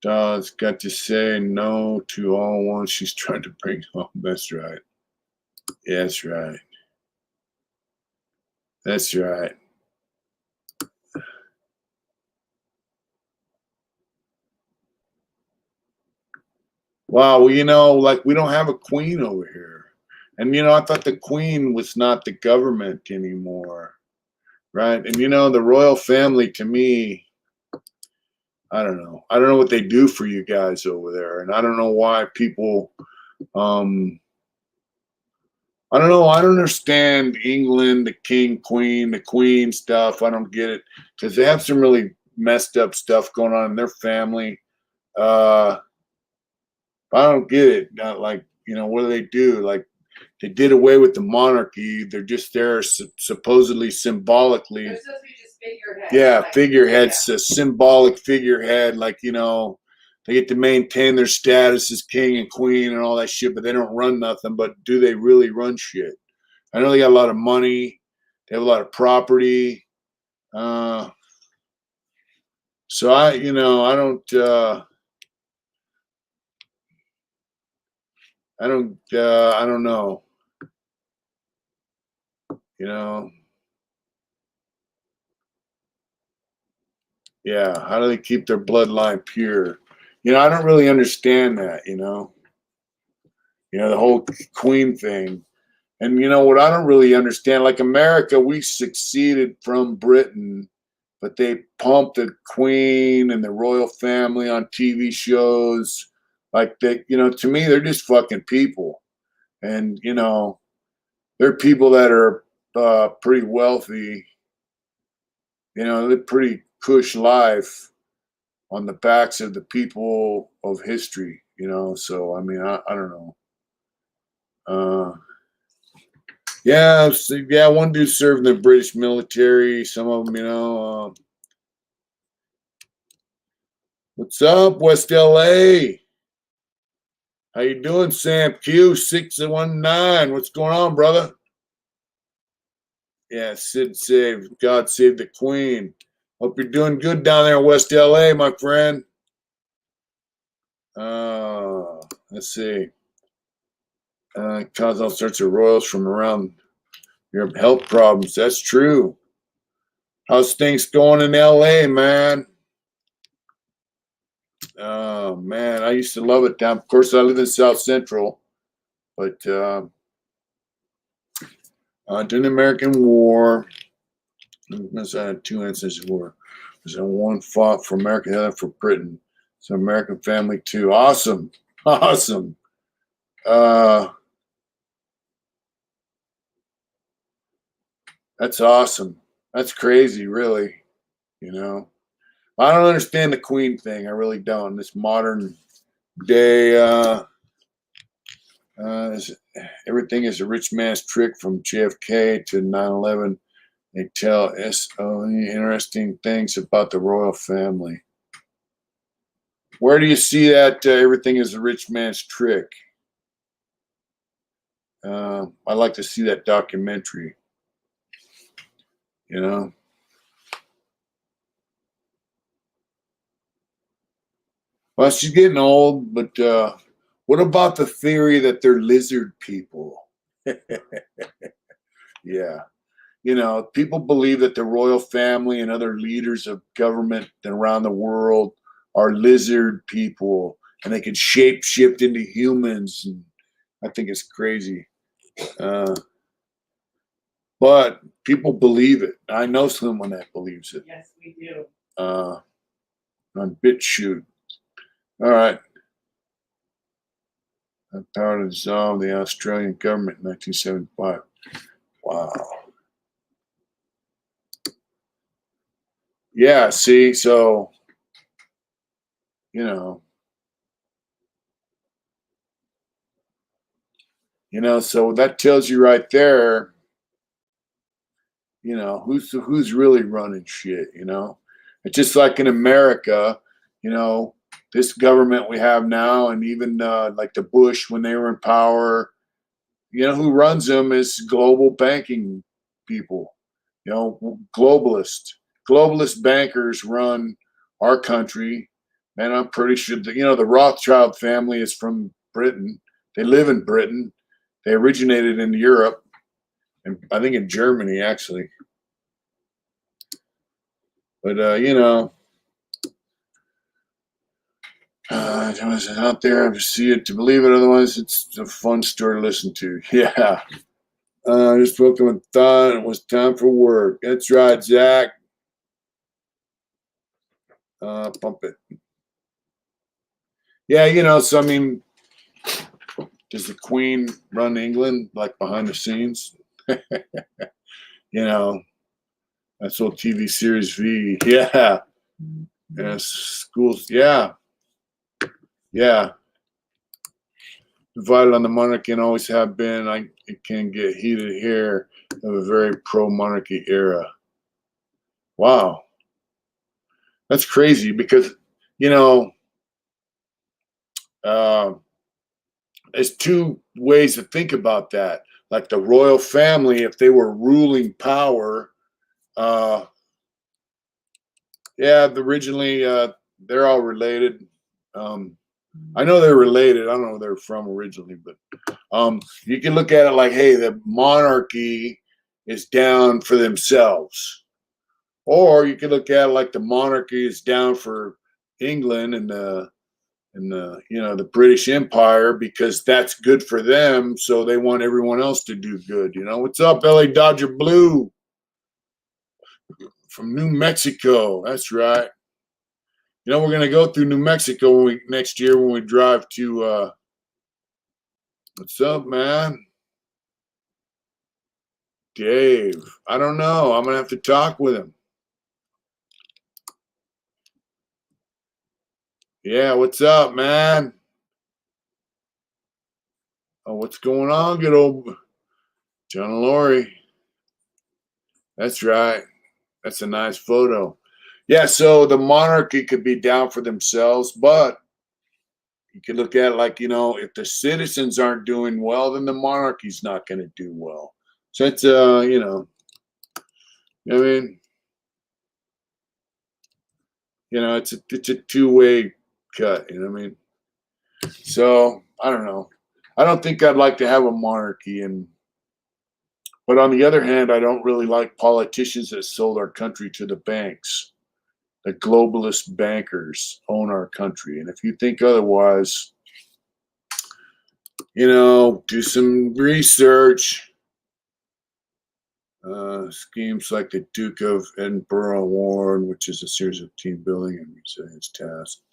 B: dogs got to say no to all ones she's trying to bring home. That's right. Yeah, that's right. That's right. Wow, well, you know, like we don't have a queen over here. And, you know, I thought the queen was not the government anymore, right? And, you know, the royal family to me, I don't know. I don't know what they do for you guys over there. And I don't know why people, I don't know. I don't understand England, the king, queen, the queen stuff. I don't get it because they have some really messed up stuff going on in their family. I don't get it. Not like, you know, what do they do? Like they did away with the monarchy. They're just there supposedly symbolically.
A: They're supposed to be just figureheads.
B: Yeah,
A: like,
B: figureheads, a symbolic figurehead. Like, you know, they get to maintain their status as king and queen and all that shit, but they don't run nothing. But do they really run shit? I know they got a lot of money. They have a lot of property. So I don't. I don't know. You know, yeah. How do they keep their bloodline pure? I don't really understand that. The whole queen thing. And what I don't really understand, like America, we succeeded from Britain, but they pumped the queen and the royal family on TV shows. Like they, to me, they're just fucking people. And, they're people that are pretty wealthy, they're pretty cush life on the backs of the people of history, So, I mean, I don't know. Yeah, so, yeah. One dude served in the British military. Some of them, what's up, West LA? How you doing, Sam Q619? What's going on, brother? Yeah, Sid saved. God save the Queen. Hope you're doing good down there in West LA, my friend. Let's see. Cause all sorts of royals from around your health problems. That's true. How's things going in LA, man? Oh man, I used to love it down. Of course, I live in South Central, but during the American War, I had 2 instances of war. There's one fought for America, the other for Britain. So American family too. Awesome, awesome. That's awesome. That's crazy, really. I don't understand the Queen thing. I really don't. This modern day. Everything is a rich man's trick from JFK to 9/11. They tell us interesting things about the royal family. Where do you see that everything is a rich man's trick? I'd like to see that documentary. Well, she's getting old, but what about the theory that they're lizard people? Yeah. People believe that the royal family and other leaders of government around the world are lizard people and they can shape shift into humans. And I think it's crazy. But people believe it. I know someone that believes it.
A: Yes, we do.
B: On BitChute. All right. Power to dissolve the Australian government in 1975. Wow. Yeah, see, so, so that tells you right there, who's really running shit, It's just like in America, this government we have now, and even like the Bush when they were in power, who runs them is global banking people, globalist bankers run our country. And I'm pretty sure that, the Rothschild family is from Britain. They live in Britain. They originated in Europe, and I think in Germany, actually. But, it's out there. I have to see it to believe it. Otherwise, it's a fun story to listen to. Yeah. Just woke up and thought it was time for work. That's right, Zach. Pump it. Yeah, so I mean, does the Queen run England like behind the scenes? That's old TV series V. Yeah. Schools. Yeah. Divided on the monarchy and always have been. It can get heated here of a very pro-monarchy era. Wow. That's crazy because, there's two ways to think about that. Like the royal family, if they were ruling power, originally they're all related. I know they're related. I don't know where they're from originally, but You can look at it like, hey, the monarchy is down for themselves. Or you can look at it like the monarchy is down for England and the the British Empire, because that's good for them, so they want everyone else to do good. What's up, LA Dodger Blue from New Mexico? That's right. We're gonna go through New Mexico next year when we drive to. What's up, man? Dave. I don't know. I'm gonna have to talk with him. Yeah, what's up, man? Oh, what's going on? Good old John and Lori. That's right. That's a nice photo. Yeah, so the monarchy could be down for themselves, but you could look at it like, if the citizens aren't doing well, then the monarchy's not going to do well. So it's, I mean, it's a two-way cut, you know what I mean? So I don't know. I don't think I'd like to have a monarchy, but on the other hand, I don't really like politicians that sold our country to the banks. The globalist bankers own our country. And if you think otherwise, do some research. Schemes like the Duke of Edinburgh Award, which is a series of team building and resilience tasks.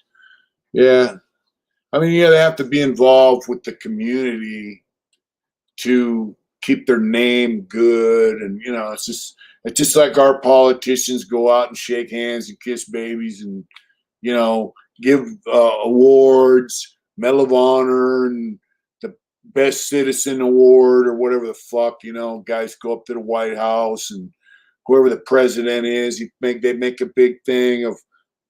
B: Yeah. I mean, they have to be involved with the community to keep their name good. And, it's just like our politicians go out and shake hands and kiss babies and, give awards, Medal of Honor, and the Best Citizen Award or whatever the fuck. Guys go up to the White House, and whoever the president is, they make a big thing of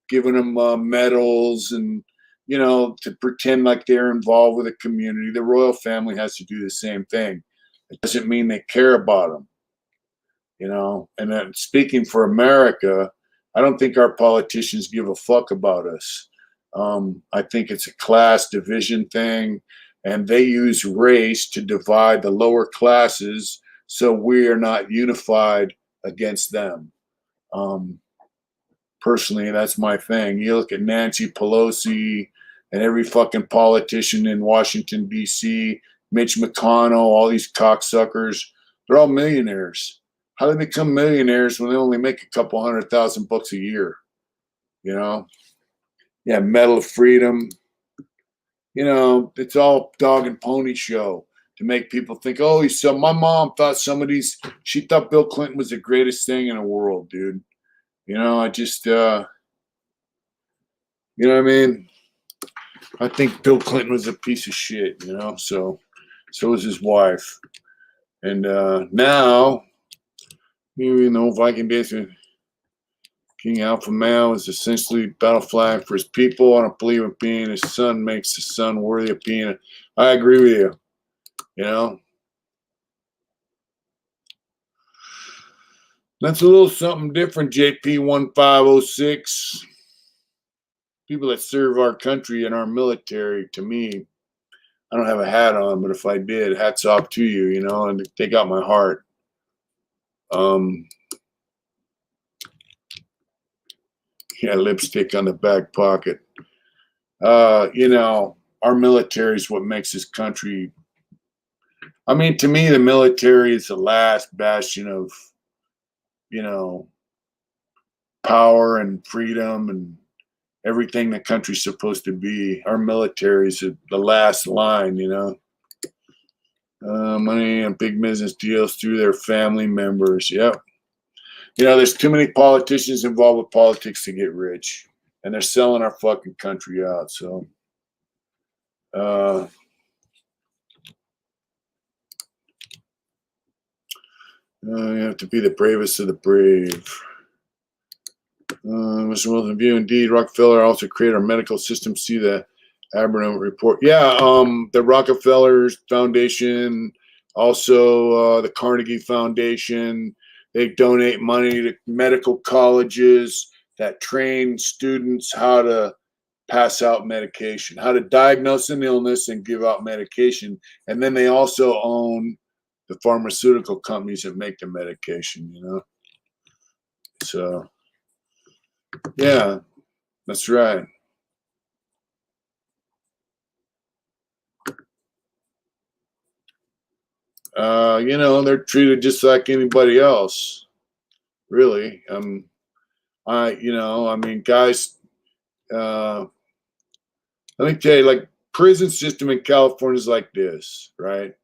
B: giving them medals and to pretend like they're involved with the community. The royal family has to do the same thing. It doesn't mean they care about them. And then speaking for America, I don't think our politicians give a fuck about us. I think it's a class division thing, and they use race to divide the lower classes so we are not unified against them. Personally, that's my thing. You look at Nancy Pelosi and every fucking politician in Washington, D.C., Mitch McConnell, all these cocksuckers, they're all millionaires. How do they become millionaires when they only make a couple $100,000 a year? Yeah, Medal of Freedom. It's all dog and pony show to make people think, oh, my mom thought she thought Bill Clinton was the greatest thing in the world, dude. I just, you know what I mean? I think Bill Clinton was a piece of shit, so was his wife. And now, Viking Dancer, King Alpha Male is essentially battle flag for his people. I don't believe in being his son makes his son worthy of being I agree with you, That's a little something different, JP1506. People that serve our country and our military, to me, I don't have a hat on, but if I did, hats off to you, and they got my heart. Yeah, lipstick on the back pocket. Our military is what makes this country. I mean, to me, the military is the last bastion of, power and freedom and everything the country's supposed to be. Our military is the last line, money and big business deals through their family members. Yep. There's too many politicians involved with politics to get rich, and they're selling our fucking country out. So, you have to be the bravest of the brave. Mr. Wilson, view indeed. Rockefeller also created our medical system. See the Abernon report. Yeah, the Rockefeller Foundation, also the Carnegie Foundation. They donate money to medical colleges that train students how to pass out medication, how to diagnose an illness and give out medication. And then they also own the pharmaceutical companies that make the medication, you know? So, yeah, that's right. You know, they're treated just like anybody else, really. I mean, guys, let me tell you, like, prison system in California is like this, right?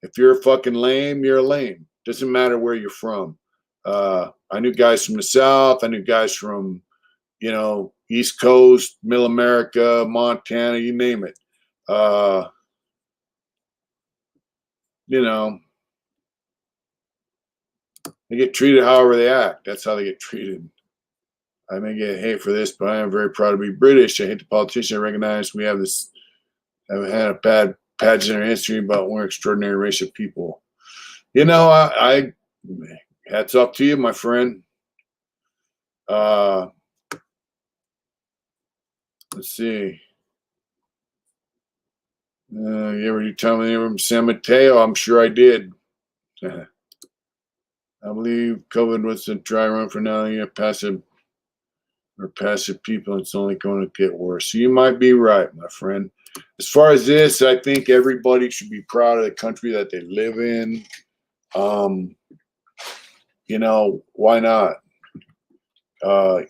B: If you're a fucking lame, you're a lame. Doesn't matter where you're from. I knew guys from the South. I knew guys from, you know, East Coast, Middle America, Montana, you name it. You know, they get treated however they act. That's how they get treated. I may get hate for this, but I am very proud to be British. I hate the politicians. I recognize we have had a bad pageant in our history, but we're extraordinary race of people. You know, I hats off to you, my friend. Let's see. You ever do time in San Mateo? I'm sure I did. I believe COVID was a dry run for now. You have passive people. It's only going to get worse. So you might be right, my friend. As far as this, I think everybody should be proud of the country that they live in. You know, why not?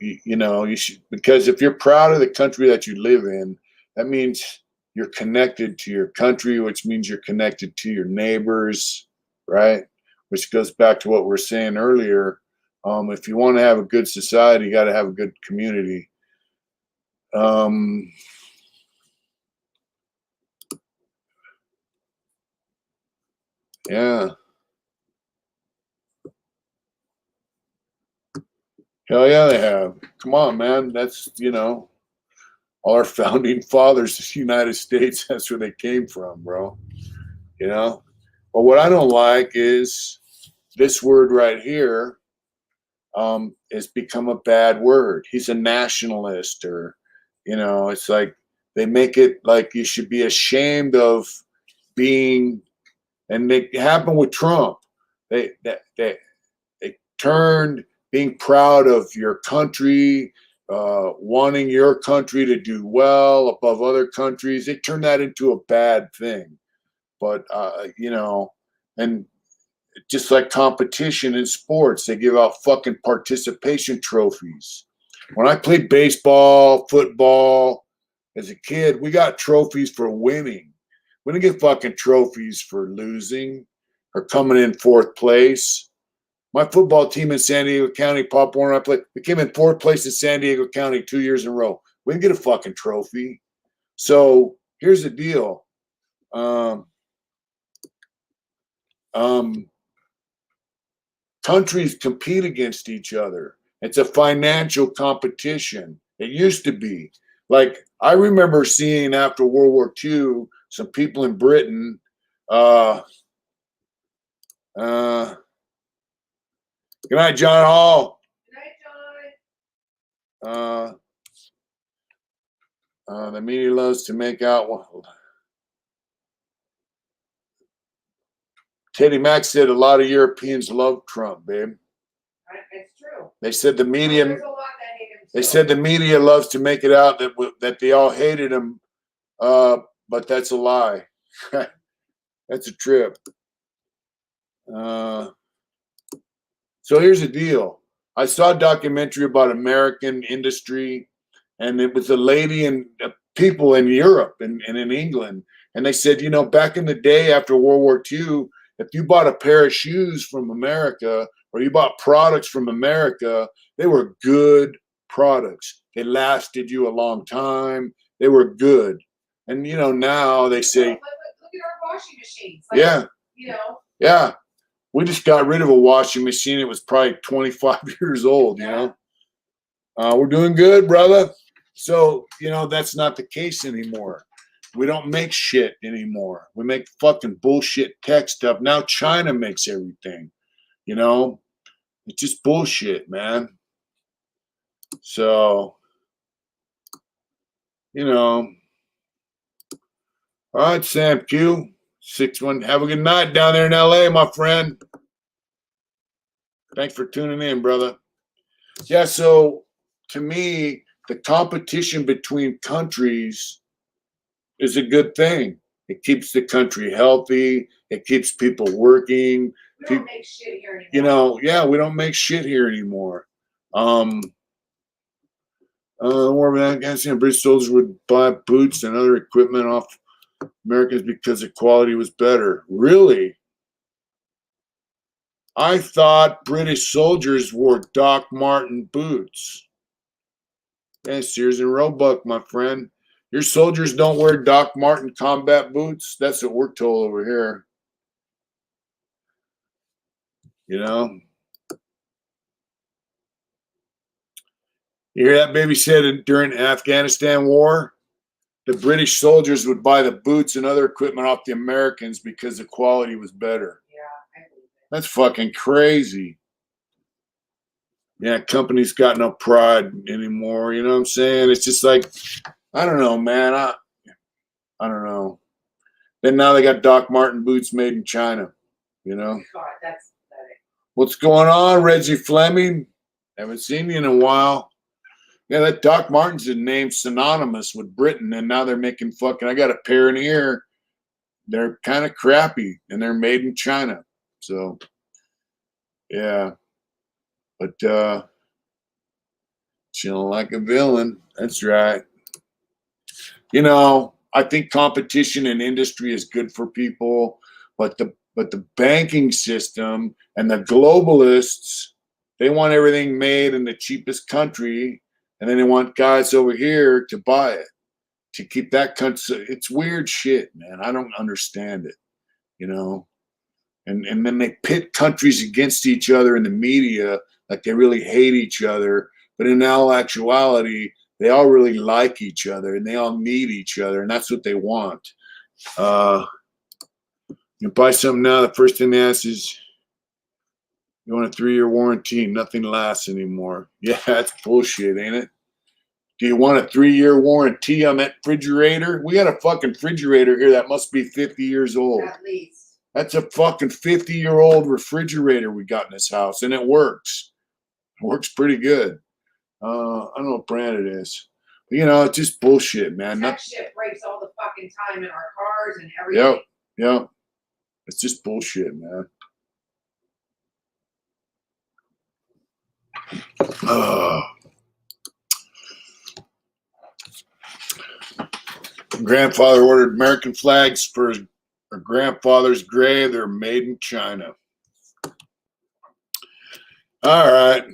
B: You know, you should, because if you're proud of the country that you live in, that means you're connected to your country, which means you're connected to your neighbors, right? Which goes back to what we were saying earlier. If you want to have a good society, you got to have a good community. Yeah. Hell yeah, they have. Come on, man. That's, you know, all our founding fathers, the United States, that's where they came from, bro. You know? But what I don't like is this word right here has become a bad word. He's a nationalist, or, you know, it's like they make it like you should be ashamed of being, and it happened with Trump. They turned being proud of your country, wanting your country to do well above other countries. They turned that into a bad thing. But, you know, and just like competition in sports, they give out fucking participation trophies. When I played baseball, football as a kid, we got trophies for winning. We didn't get fucking trophies for losing or coming in fourth place. My football team in San Diego County, Pop Warner, I played, we came in fourth place in San Diego County 2 years in a row. We didn't get a fucking trophy. So here's the deal. Countries compete against each other. It's a financial competition. It used to be. Like, I remember seeing after World War II, some people in Britain, good night, John Hall. Good night, John. The media loves to make out. Teddy Mack said a lot of Europeans love Trump, babe.
A: It's true.
B: They said the media.
A: There's a lot that hate him.
B: They said the media loves to make it out that they all hated him, but that's a lie. That's a trip. So here's the deal. I saw a documentary about American industry, and it was a lady and people in Europe and in England. And they said, you know, back in the day after World War II, if you bought a pair of shoes from America or you bought products from America, they were good products. They lasted you a long time. They were good. And, you know, now they say,
A: look at our washing machines.
B: Like, yeah.
A: You know.
B: Yeah. We just got rid of a washing machine. It was probably 25 years old, you know. We're doing good, brother. So, you know, that's not the case anymore. We don't make shit anymore. We make fucking bullshit tech stuff. Now China makes everything, you know. It's just bullshit, man. So, you know. All right, Sam Q. 6-1. Have a good night down there in LA, my friend. Thanks for tuning in, brother. Yeah, so to me, the competition between countries is a good thing. It keeps the country healthy. It keeps people working.
A: We don't make shit here anymore.
B: You know, yeah, we don't make shit here anymore. War of Afghanistan, British soldiers would buy boots and other equipment off Americans because the quality was better. Really? I thought British soldiers wore Doc Marten boots. Yeah, Sears and Roebuck, my friend. Your soldiers don't wear Doc Marten combat boots? That's what we're told over here. You know? You hear that baby said during the Afghanistan war? The British soldiers would buy the boots and other equipment off the Americans because the quality was better.
A: Yeah, I believe it.
B: That's fucking crazy. Yeah, companies got no pride anymore. You know what I'm saying? It's just like, I don't know, man. I don't know. Then now they got Doc Marten boots made in China. You know?
A: God, that's pathetic.
B: What's going on, Reggie Fleming? Haven't seen you in a while. Yeah, that Doc Martens is named synonymous with Britain, and now they're making fucking. I got a pair in here. They're kind of crappy, and they're made in China. So, yeah. But chilling like a villain. That's right. You know, I think competition in industry is good for people, but the banking system and the globalists, they want everything made in the cheapest country, and then they want guys over here to buy it, to keep that country. It's weird shit, man. I don't understand it, you know. And then they pit countries against each other in the media like they really hate each other, but in all actuality, they all really like each other and they all need each other, and that's what they want. You buy something now, the first thing they ask is, you want a 3-year warranty? Nothing lasts anymore. Yeah, that's bullshit, ain't it? Do you want a 3-year warranty on that refrigerator? We got a fucking refrigerator here that must be 50 years old.
A: At least.
B: That's a fucking 50-year-old refrigerator we got in this house, and it works. It works pretty good. I don't know what brand it is. But, you know, it's just bullshit, man.
A: That shit breaks all the fucking time in our cars and everything.
B: Yep, yep. It's just bullshit, man. Grandfather ordered American flags for her grandfather's grave. They're made in China. All right.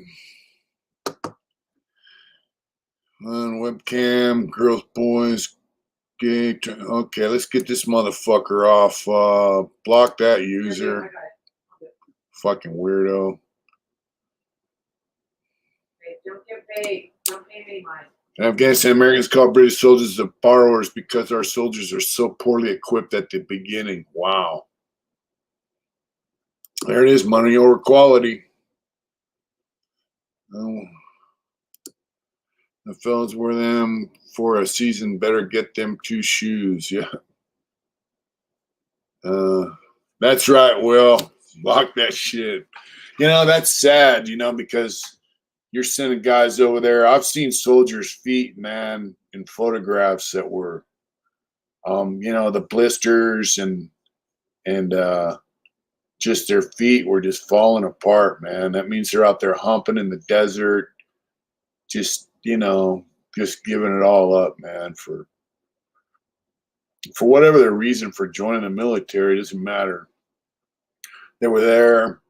B: On webcam, girls, boys, gay. Okay, let's get this motherfucker off. Block that user. Fucking weirdo.
A: Don't get paid. Don't pay me money.
B: In Afghanistan, Americans call British soldiers the borrowers because our soldiers are so poorly equipped at the beginning. Wow. There it is, money over quality. Oh. The fellas wear them for a season, better get them 2 shoes. Yeah. That's right, Will. Lock that shit. You know, that's sad, you know, because you're sending guys over there. I've seen soldiers' feet, man, in photographs that were, you know, the blisters and just their feet were just falling apart, man. That means they're out there humping in the desert, just, you know, just giving it all up, man, for whatever their reason for joining the military. It doesn't matter. They were there.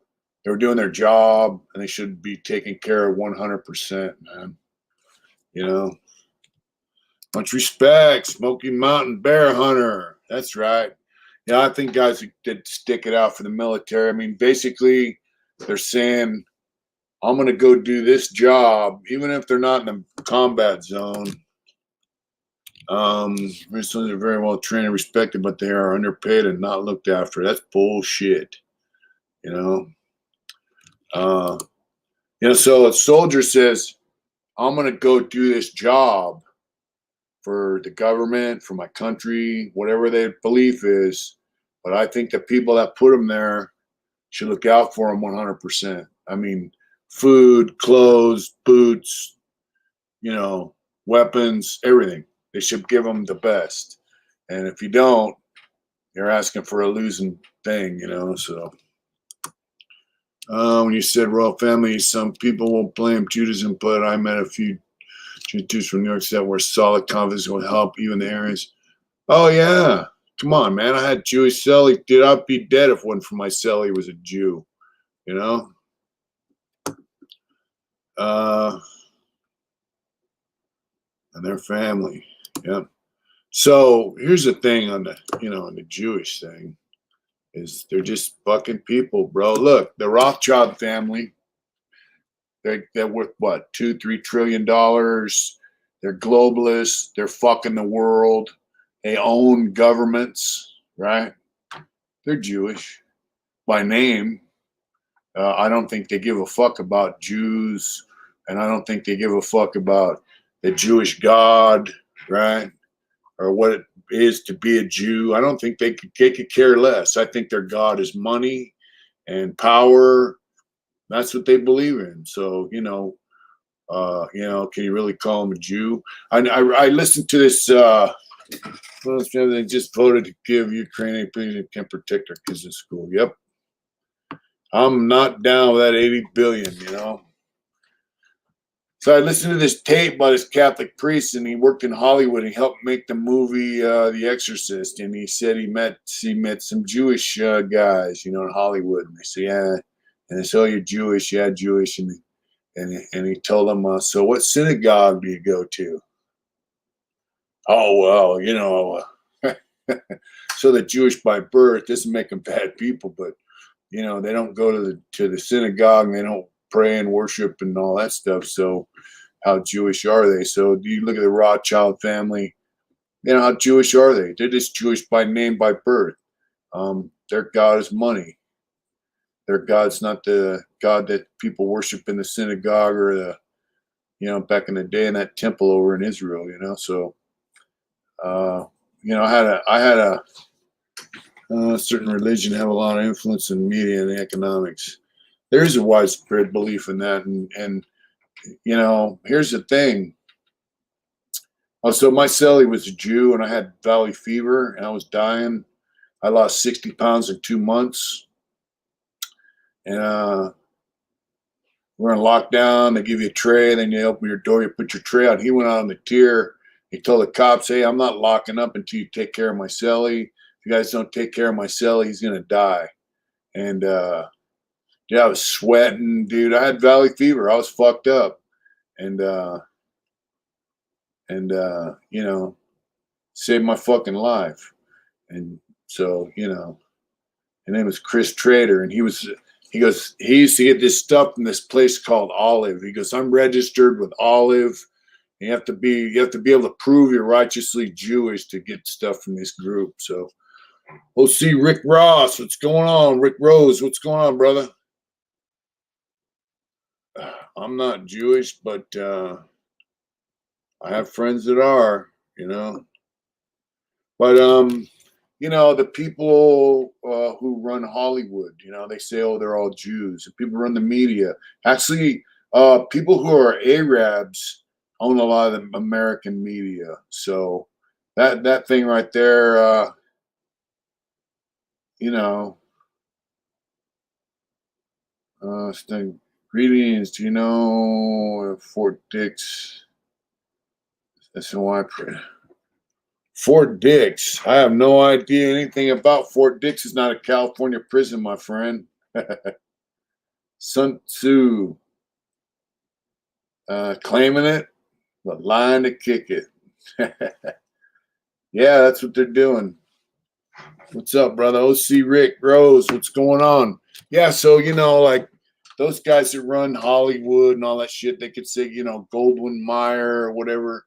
B: They were doing their job, and they should be taken care of 100%, man. You know, much respect, Smoky Mountain Bear Hunter. That's right. Yeah, I think guys that stick it out for the military. I mean, basically, they're saying, I'm going to go do this job, even if they're not in the combat zone. British are very well trained and respected, but they are underpaid and not looked after. That's bullshit. You know? You know, so a soldier says, I'm going to go do this job for the government, for my country, whatever their belief is. But I think the people that put them there should look out for them 100%. I mean, food, clothes, boots, weapons, everything. They should give them the best. And if you don't, you're asking for a losing thing, so. When you said royal family, some people will blame Judaism, but I met a few Jews from New York that were solid confidence will help even the Aryans. Oh, yeah. Come on, man. I had Jewish celly. Dude, I'd be dead if one for my celly was a Jew, And their family. Yep. So here's the thing on the, on the Jewish thing is they're just fucking people, bro. Look, the Rothschild family, they're worth what, $2-3 trillion. They're globalists. They're fucking the world. They own governments, right? They're Jewish by name. I don't think they give a fuck about Jews, and I don't think they give a fuck about the Jewish God, right? Or what it is to be a Jew. I don't think they could care less. I think their God is money and power. That's what they believe in. So, can you really call them a Jew? I listened to this. They just voted to give Ukraine a president can protect their kids in school. Yep. I'm not down with that 80 billion, So I listened to this tape by this Catholic priest, and he worked in Hollywood. He helped make the movie The Exorcist, and he said he met some Jewish guys, in Hollywood. And they said, yeah, and they said, oh, you're Jewish, yeah, Jewish, and he told them, so what synagogue do you go to? Oh well, so they're Jewish by birth doesn't make them bad people, but they don't go to the synagogue and they don't pray and worship and all that stuff. So how Jewish are they? So do you look at the Rothschild family? How Jewish are they? They're just Jewish by name, by birth. Their God is money. Their God's not the God that people worship in the synagogue or the, back in the day in that temple over in Israel, So, I had a certain religion have a lot of influence in media and economics. There is a widespread belief in that, and here's the thing. Oh, so my celly was a Jew, and I had valley fever, and I was dying. I lost 60 pounds in 2 months, and we're in lockdown. They give you a tray, then you open your door, you put your tray out. He went out on the tier. He told the cops, hey, I'm not locking up until you take care of my celly. If you guys don't take care of my celly, he's going to die. And, yeah, I was sweating, dude. I had valley fever. I was fucked up. And saved my fucking life. And so, his name was Chris Trader, and he goes, he used to get this stuff from this place called Olive. He goes, I'm registered with Olive. You have to be able to prove you're righteously Jewish to get stuff from this group. So we'll see Rick Ross. What's going on? Rick Rose, what's going on, brother? I'm not Jewish, but I have friends that are, But the people who run Hollywood, they say, oh, they're all Jews. And people run the media. Actually, people who are Arabs own a lot of the American media. So that thing right there, greetings. Do you know Fort Dix? That's why I pray. Fort Dix. I have no idea anything about Fort Dix. Is not a California prison, my friend. Sun Tzu claiming it, but lying to kick it. Yeah, that's what they're doing. What's up, brother? OC Rick Rose, what's going on? Yeah, so like those guys that run Hollywood and all that shit, they could say, Goldwyn Mayer or whatever.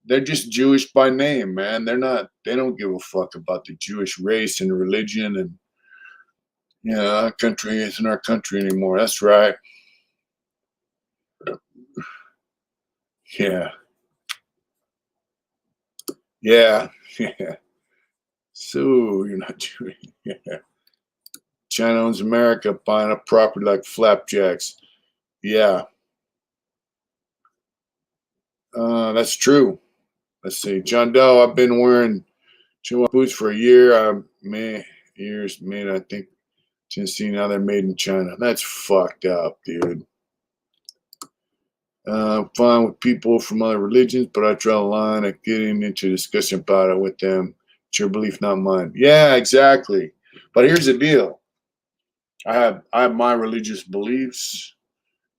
B: They're just Jewish by name, man. They don't give a fuck about the Jewish race and religion, and our country isn't our country anymore. That's right. Yeah. Yeah. Yeah. So you're not doing. Yeah. China owns America, buying up property like flapjacks. Yeah. That's true. Let's see. John Doe, I've been wearing Chihuahua boots for a year. Years made, I think, Tennessee. Now they're made in China. That's fucked up, dude. I'm fine with people from other religions, but I draw a line at getting into a discussion about it with them. It's your belief, not mine. Yeah, exactly. But here's the deal. I have my religious beliefs,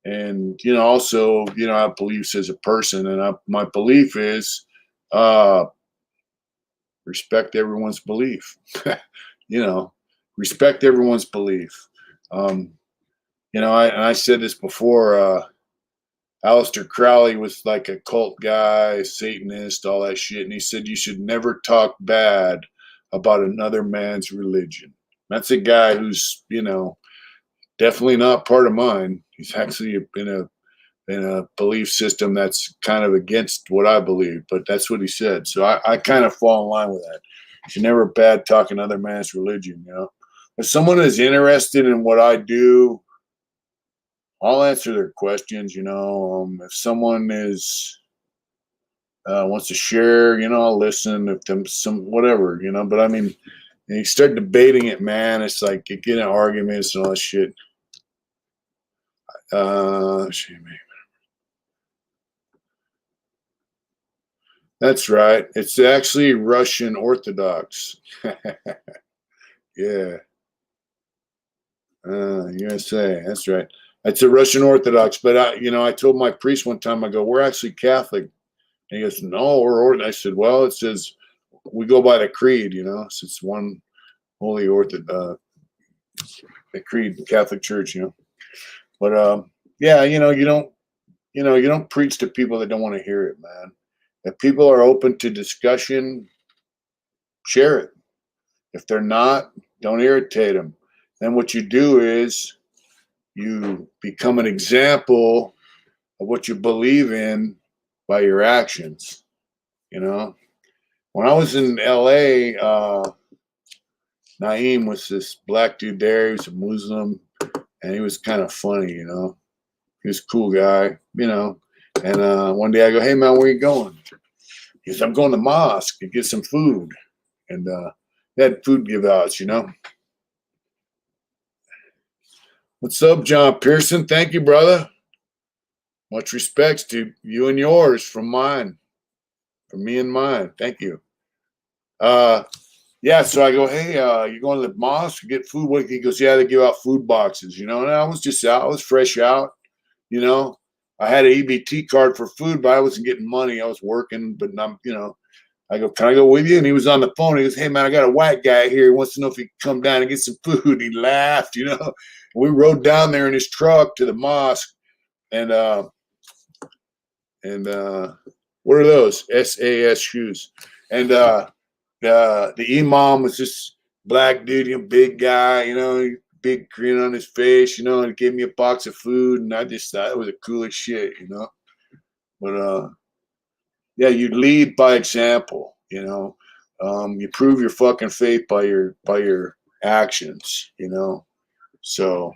B: and also I have beliefs as a person, and my belief is uh, respect everyone's belief. you know, Respect everyone's belief. Um, I said this before. Aleister Crowley was like a cult guy, Satanist, all that shit. And he said you should never talk bad about another man's religion. That's a guy who's, definitely not part of mine. He's actually in a belief system that's kind of against what I believe, but that's what he said. So I kind of fall in line with that. You should never bad talk another man's religion, If someone is interested in what I do, I'll answer their questions. If someone is wants to share, I'll listen. If them some whatever, But I mean, you start debating it, man. It's like you get in arguments and all that shit. That's right. It's actually Russian Orthodox. Yeah. USA. That's right. It's a Russian Orthodox. But I told my priest one time, I go, we're actually Catholic. And he goes, no, we're Orthodox. I said, well, it says we go by the creed, So it's one holy Orthodox, the creed, the Catholic Church, But yeah, you don't preach to people that don't want to hear it, man. If people are open to discussion, share it. If they're not, don't irritate them. Then what you do is you become an example of what you believe in by your actions. When I was in LA, Naeem was this black dude there. He was a Muslim, and he was kind of funny. He was a cool guy, And one day I go, hey, man, where you going? He goes, I'm going to the mosque to get some food. And they had food give outs, What's up, John Pearson? Thank you, brother. Much respects to you and yours from mine, from me and mine. Thank you. Yeah, so I go, hey, you going to the mosque to get food? What? He goes, yeah, they give out food boxes, And I was just out. I was fresh out, I had an EBT card for food, but I wasn't getting money. I was working, but I'm, I go, can I go with you? And he was on the phone. He goes, hey, man, I got a white guy here. He wants to know if he can come down and get some food. He laughed, We rode down there in his truck to the mosque. And what are those? SAS shoes. And the imam was this black dude, big guy, big grin on his face, and he gave me a box of food. And I just thought it was the coolest shit, But yeah, you lead by example, you prove your fucking faith by your actions, So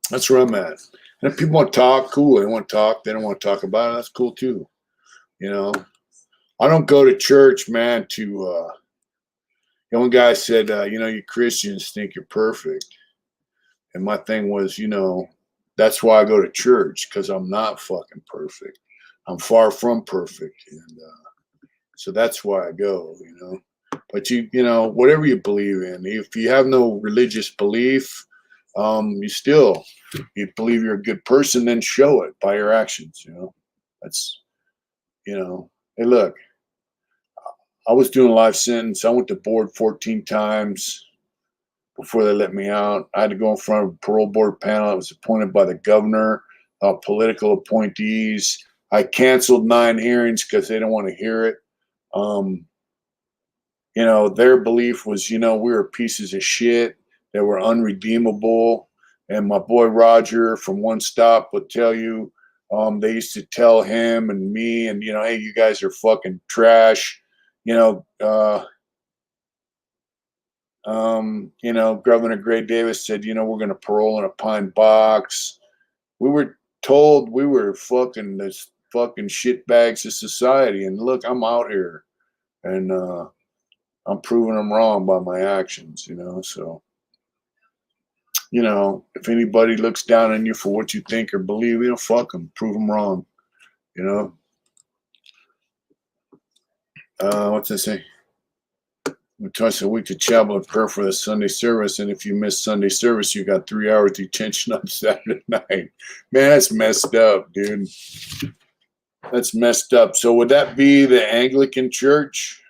B: that's where I'm at. And if people want to talk, cool. They want to talk. They don't want to talk about it. That's cool too. I don't go to church, man, to, one guy said, you Christians think you're perfect. And my thing was, that's why I go to church, because I'm not fucking perfect. I'm far from perfect. And so that's why I go, But whatever you believe in, if you have no religious belief, you believe you're a good person, then show it by your actions, That's, hey, look, I was doing a life sentence. I went to board 14 times before they let me out. I had to go in front of a parole board panel. I was appointed by the governor, political appointees. I canceled 9 hearings because they didn't want to hear it. Their belief was, we were pieces of shit. They were unredeemable. And my boy Roger from One Stop would tell you, They used to tell him and me and, you know, hey, you guys are fucking trash. You know, Governor Gray Davis said, you know, we're going to parole in a pine box. We were told we were fucking this fucking shitbags of society. And look, I'm out here and I'm proving them wrong by my actions, you know. So, you know, if anybody looks down on you for what you think or believe, you know, fuck them, prove them wrong, you know. What's that say? Twice a week to chapel and prayer for the Sunday service, and if you miss Sunday service, you got 3 hours detention on Saturday night. Man, that's messed up, dude. That's messed up. So would that be the Anglican Church?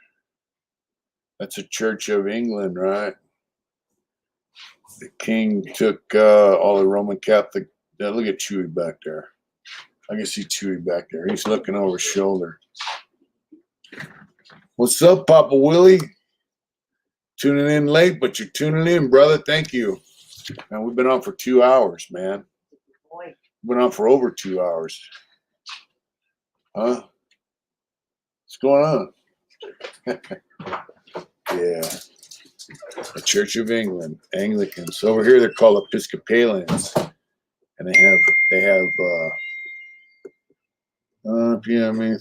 B: That's a Church of England, right? The king took all the Roman Catholic. Look at Chewy back there. I can see Chewy back there. He's looking over his shoulder. What's up, Papa Willie? Tuning in late, but you're tuning in, brother. Thank you. Man, we've been on for 2 hours, man.
A: Boy.
B: We've been on for over 2 hours. Huh? What's going on? Yeah. The Church of England, Anglicans. Over here, they're called Episcopalians, and they have.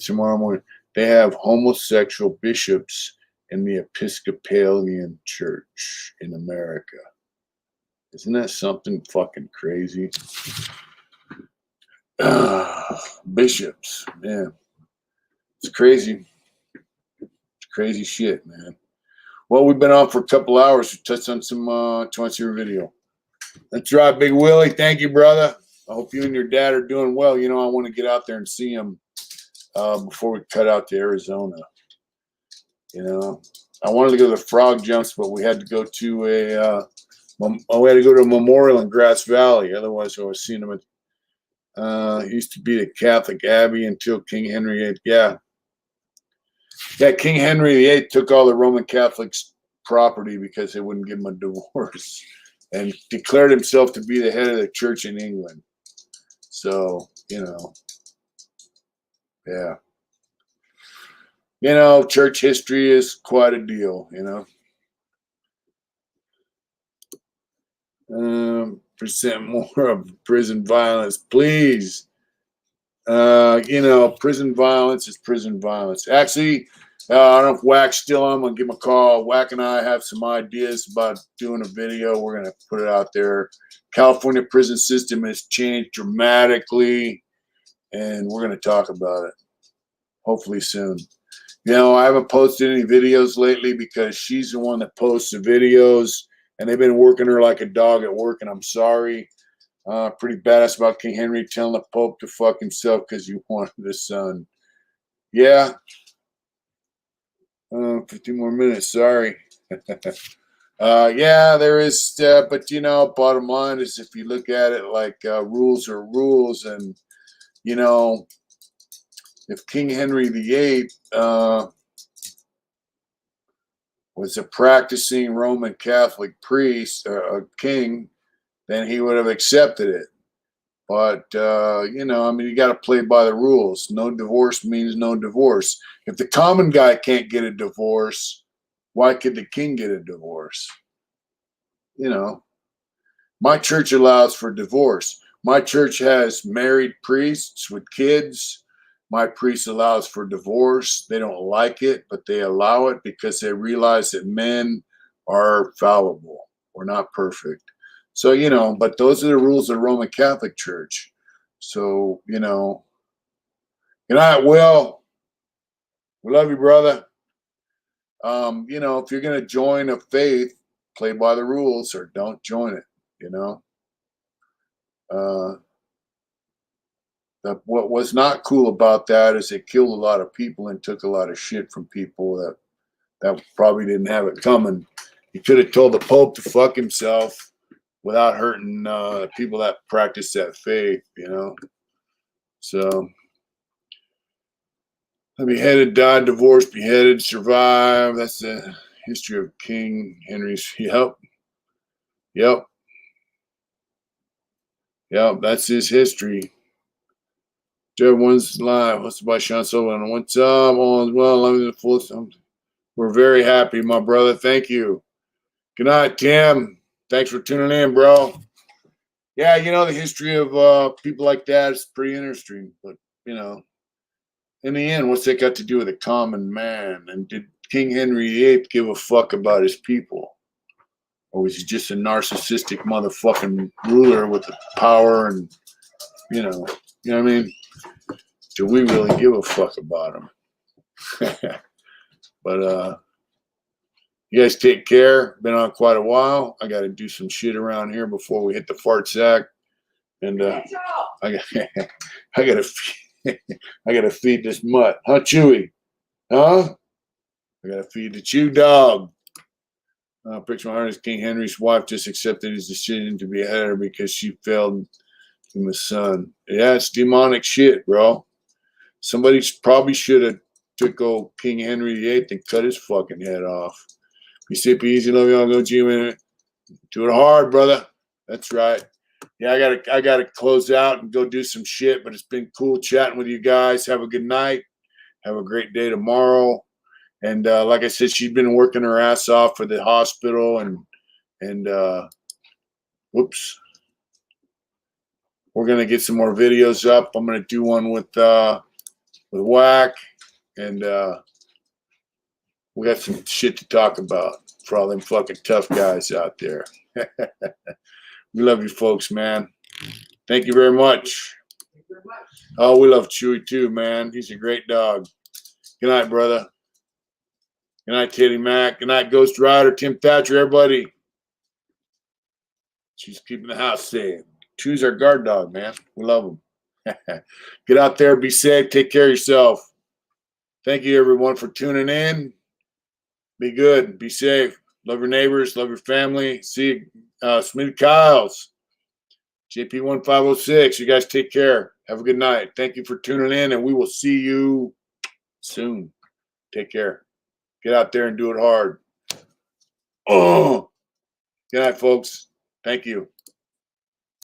B: Tomorrow morning they have homosexual bishops in the Episcopalian Church in America. Isn't that something fucking crazy? Bishops, man. It's crazy. It's crazy shit, man. Well, we've been on for a couple hours. We touched on some 20-year video. That's right, Big Willie. Thank you, brother. I hope you and your dad are doing well. You know, I want to get out there and see him before we cut out to Arizona. You know, I wanted to go to the frog jumps, but we had to go to a memorial in Grass Valley. Otherwise, I was seeing him at. It used to be the Catholic Abbey until King Henry VIII. Yeah, King Henry VIII took all the Roman Catholics' property because they wouldn't give him a divorce, and declared himself to be the head of the church in England. So, you know, yeah. You know, church history is quite a deal, you know. Percent more of prison violence, please. You know, prison violence is prison violence. Actually, I don't know if Wack's still on. I'm going to give him a call. Wack and I have some ideas about doing a video. We're going to put it out there. California prison system has changed dramatically, and we're going to talk about it hopefully soon. You know, I haven't posted any videos lately because she's the one that posts the videos, and they've been working her like a dog at work, and I'm sorry. Pretty badass about King Henry telling the Pope to fuck himself because he wanted a son. Yeah. 15 more minutes. Sorry. Yeah, there is. But, you know, bottom line is if you look at it like rules are rules. And, you know, if King Henry VIII was a practicing Roman Catholic priest, king, then he would have accepted it. But, you know, I mean, you got to play by the rules. No divorce means no divorce. If the common guy can't get a divorce, why could the king get a divorce? You know, my church allows for divorce. My church has married priests with kids. My priest allows for divorce. They don't like it, but they allow it because they realize that men are fallible. We're not perfect. So, you know, but those are the rules of the Roman Catholic Church. So, you know, good night, Will. We love you, brother. You know, if you're going to join a faith, play by the rules or don't join it, you know. What was not cool about that is it killed a lot of people and took a lot of shit from people that probably didn't have it coming. He could have told the Pope to fuck himself without hurting people that practice that faith, you know. So, beheaded, died, divorced, beheaded, survived. That's the history of King Henry's. Yep. That's his history. Everyone's live. What's by Sean Sullivan? What's up? All is well. I'm in the full. We're very happy, my brother. Thank you. Good night, Tim. Thanks for tuning in, bro. Yeah, the history of people like that is pretty interesting. But, in the end, what's that got to do with a common man? And did King Henry VIII give a fuck about his people? Or was he just a narcissistic motherfucking ruler with the power and, you know what I mean? Do we really give a fuck about him? But you guys take care. Been on quite a while. I got to do some shit around here before we hit the fart sack. And I got to feed this mutt. Huh, Chewy? Huh? I got to feed the Chew dog. Picture my heart is King Henry's wife just accepted his decision to be ahead of her because she failed him a son. Yeah, it's demonic shit, bro. Somebody probably should have took old King Henry VIII and cut his fucking head off. Be safe, be easy, love y'all. Go G minute. Do it hard, brother. That's right. Yeah, I gotta close out and go do some shit. But it's been cool chatting with you guys. Have a good night. Have a great day tomorrow. And like I said, she's been working her ass off for the hospital. And whoops, we're gonna get some more videos up. I'm gonna do one with Whack, and we got some shit to talk about for all them fucking tough guys out there. We love you folks, man. Thank you very much.
A: Thank you very much.
B: Oh, we love Chewy too, man. He's a great dog. Good night, brother. Good night, Teddy Mac. Good night, Ghost Rider, Tim Thatcher, everybody. She's keeping the house safe. Chew's our guard dog, man. We love him. Get out there, be safe, take care of yourself. Thank you, everyone, for tuning in. Be good, be safe. Love your neighbors, love your family. See you, Smitty Kyles, JP1506. You guys take care. Have a good night. Thank you for tuning in, and we will see you soon. Take care. Get out there and do it hard. Oh, good night, folks. Thank you.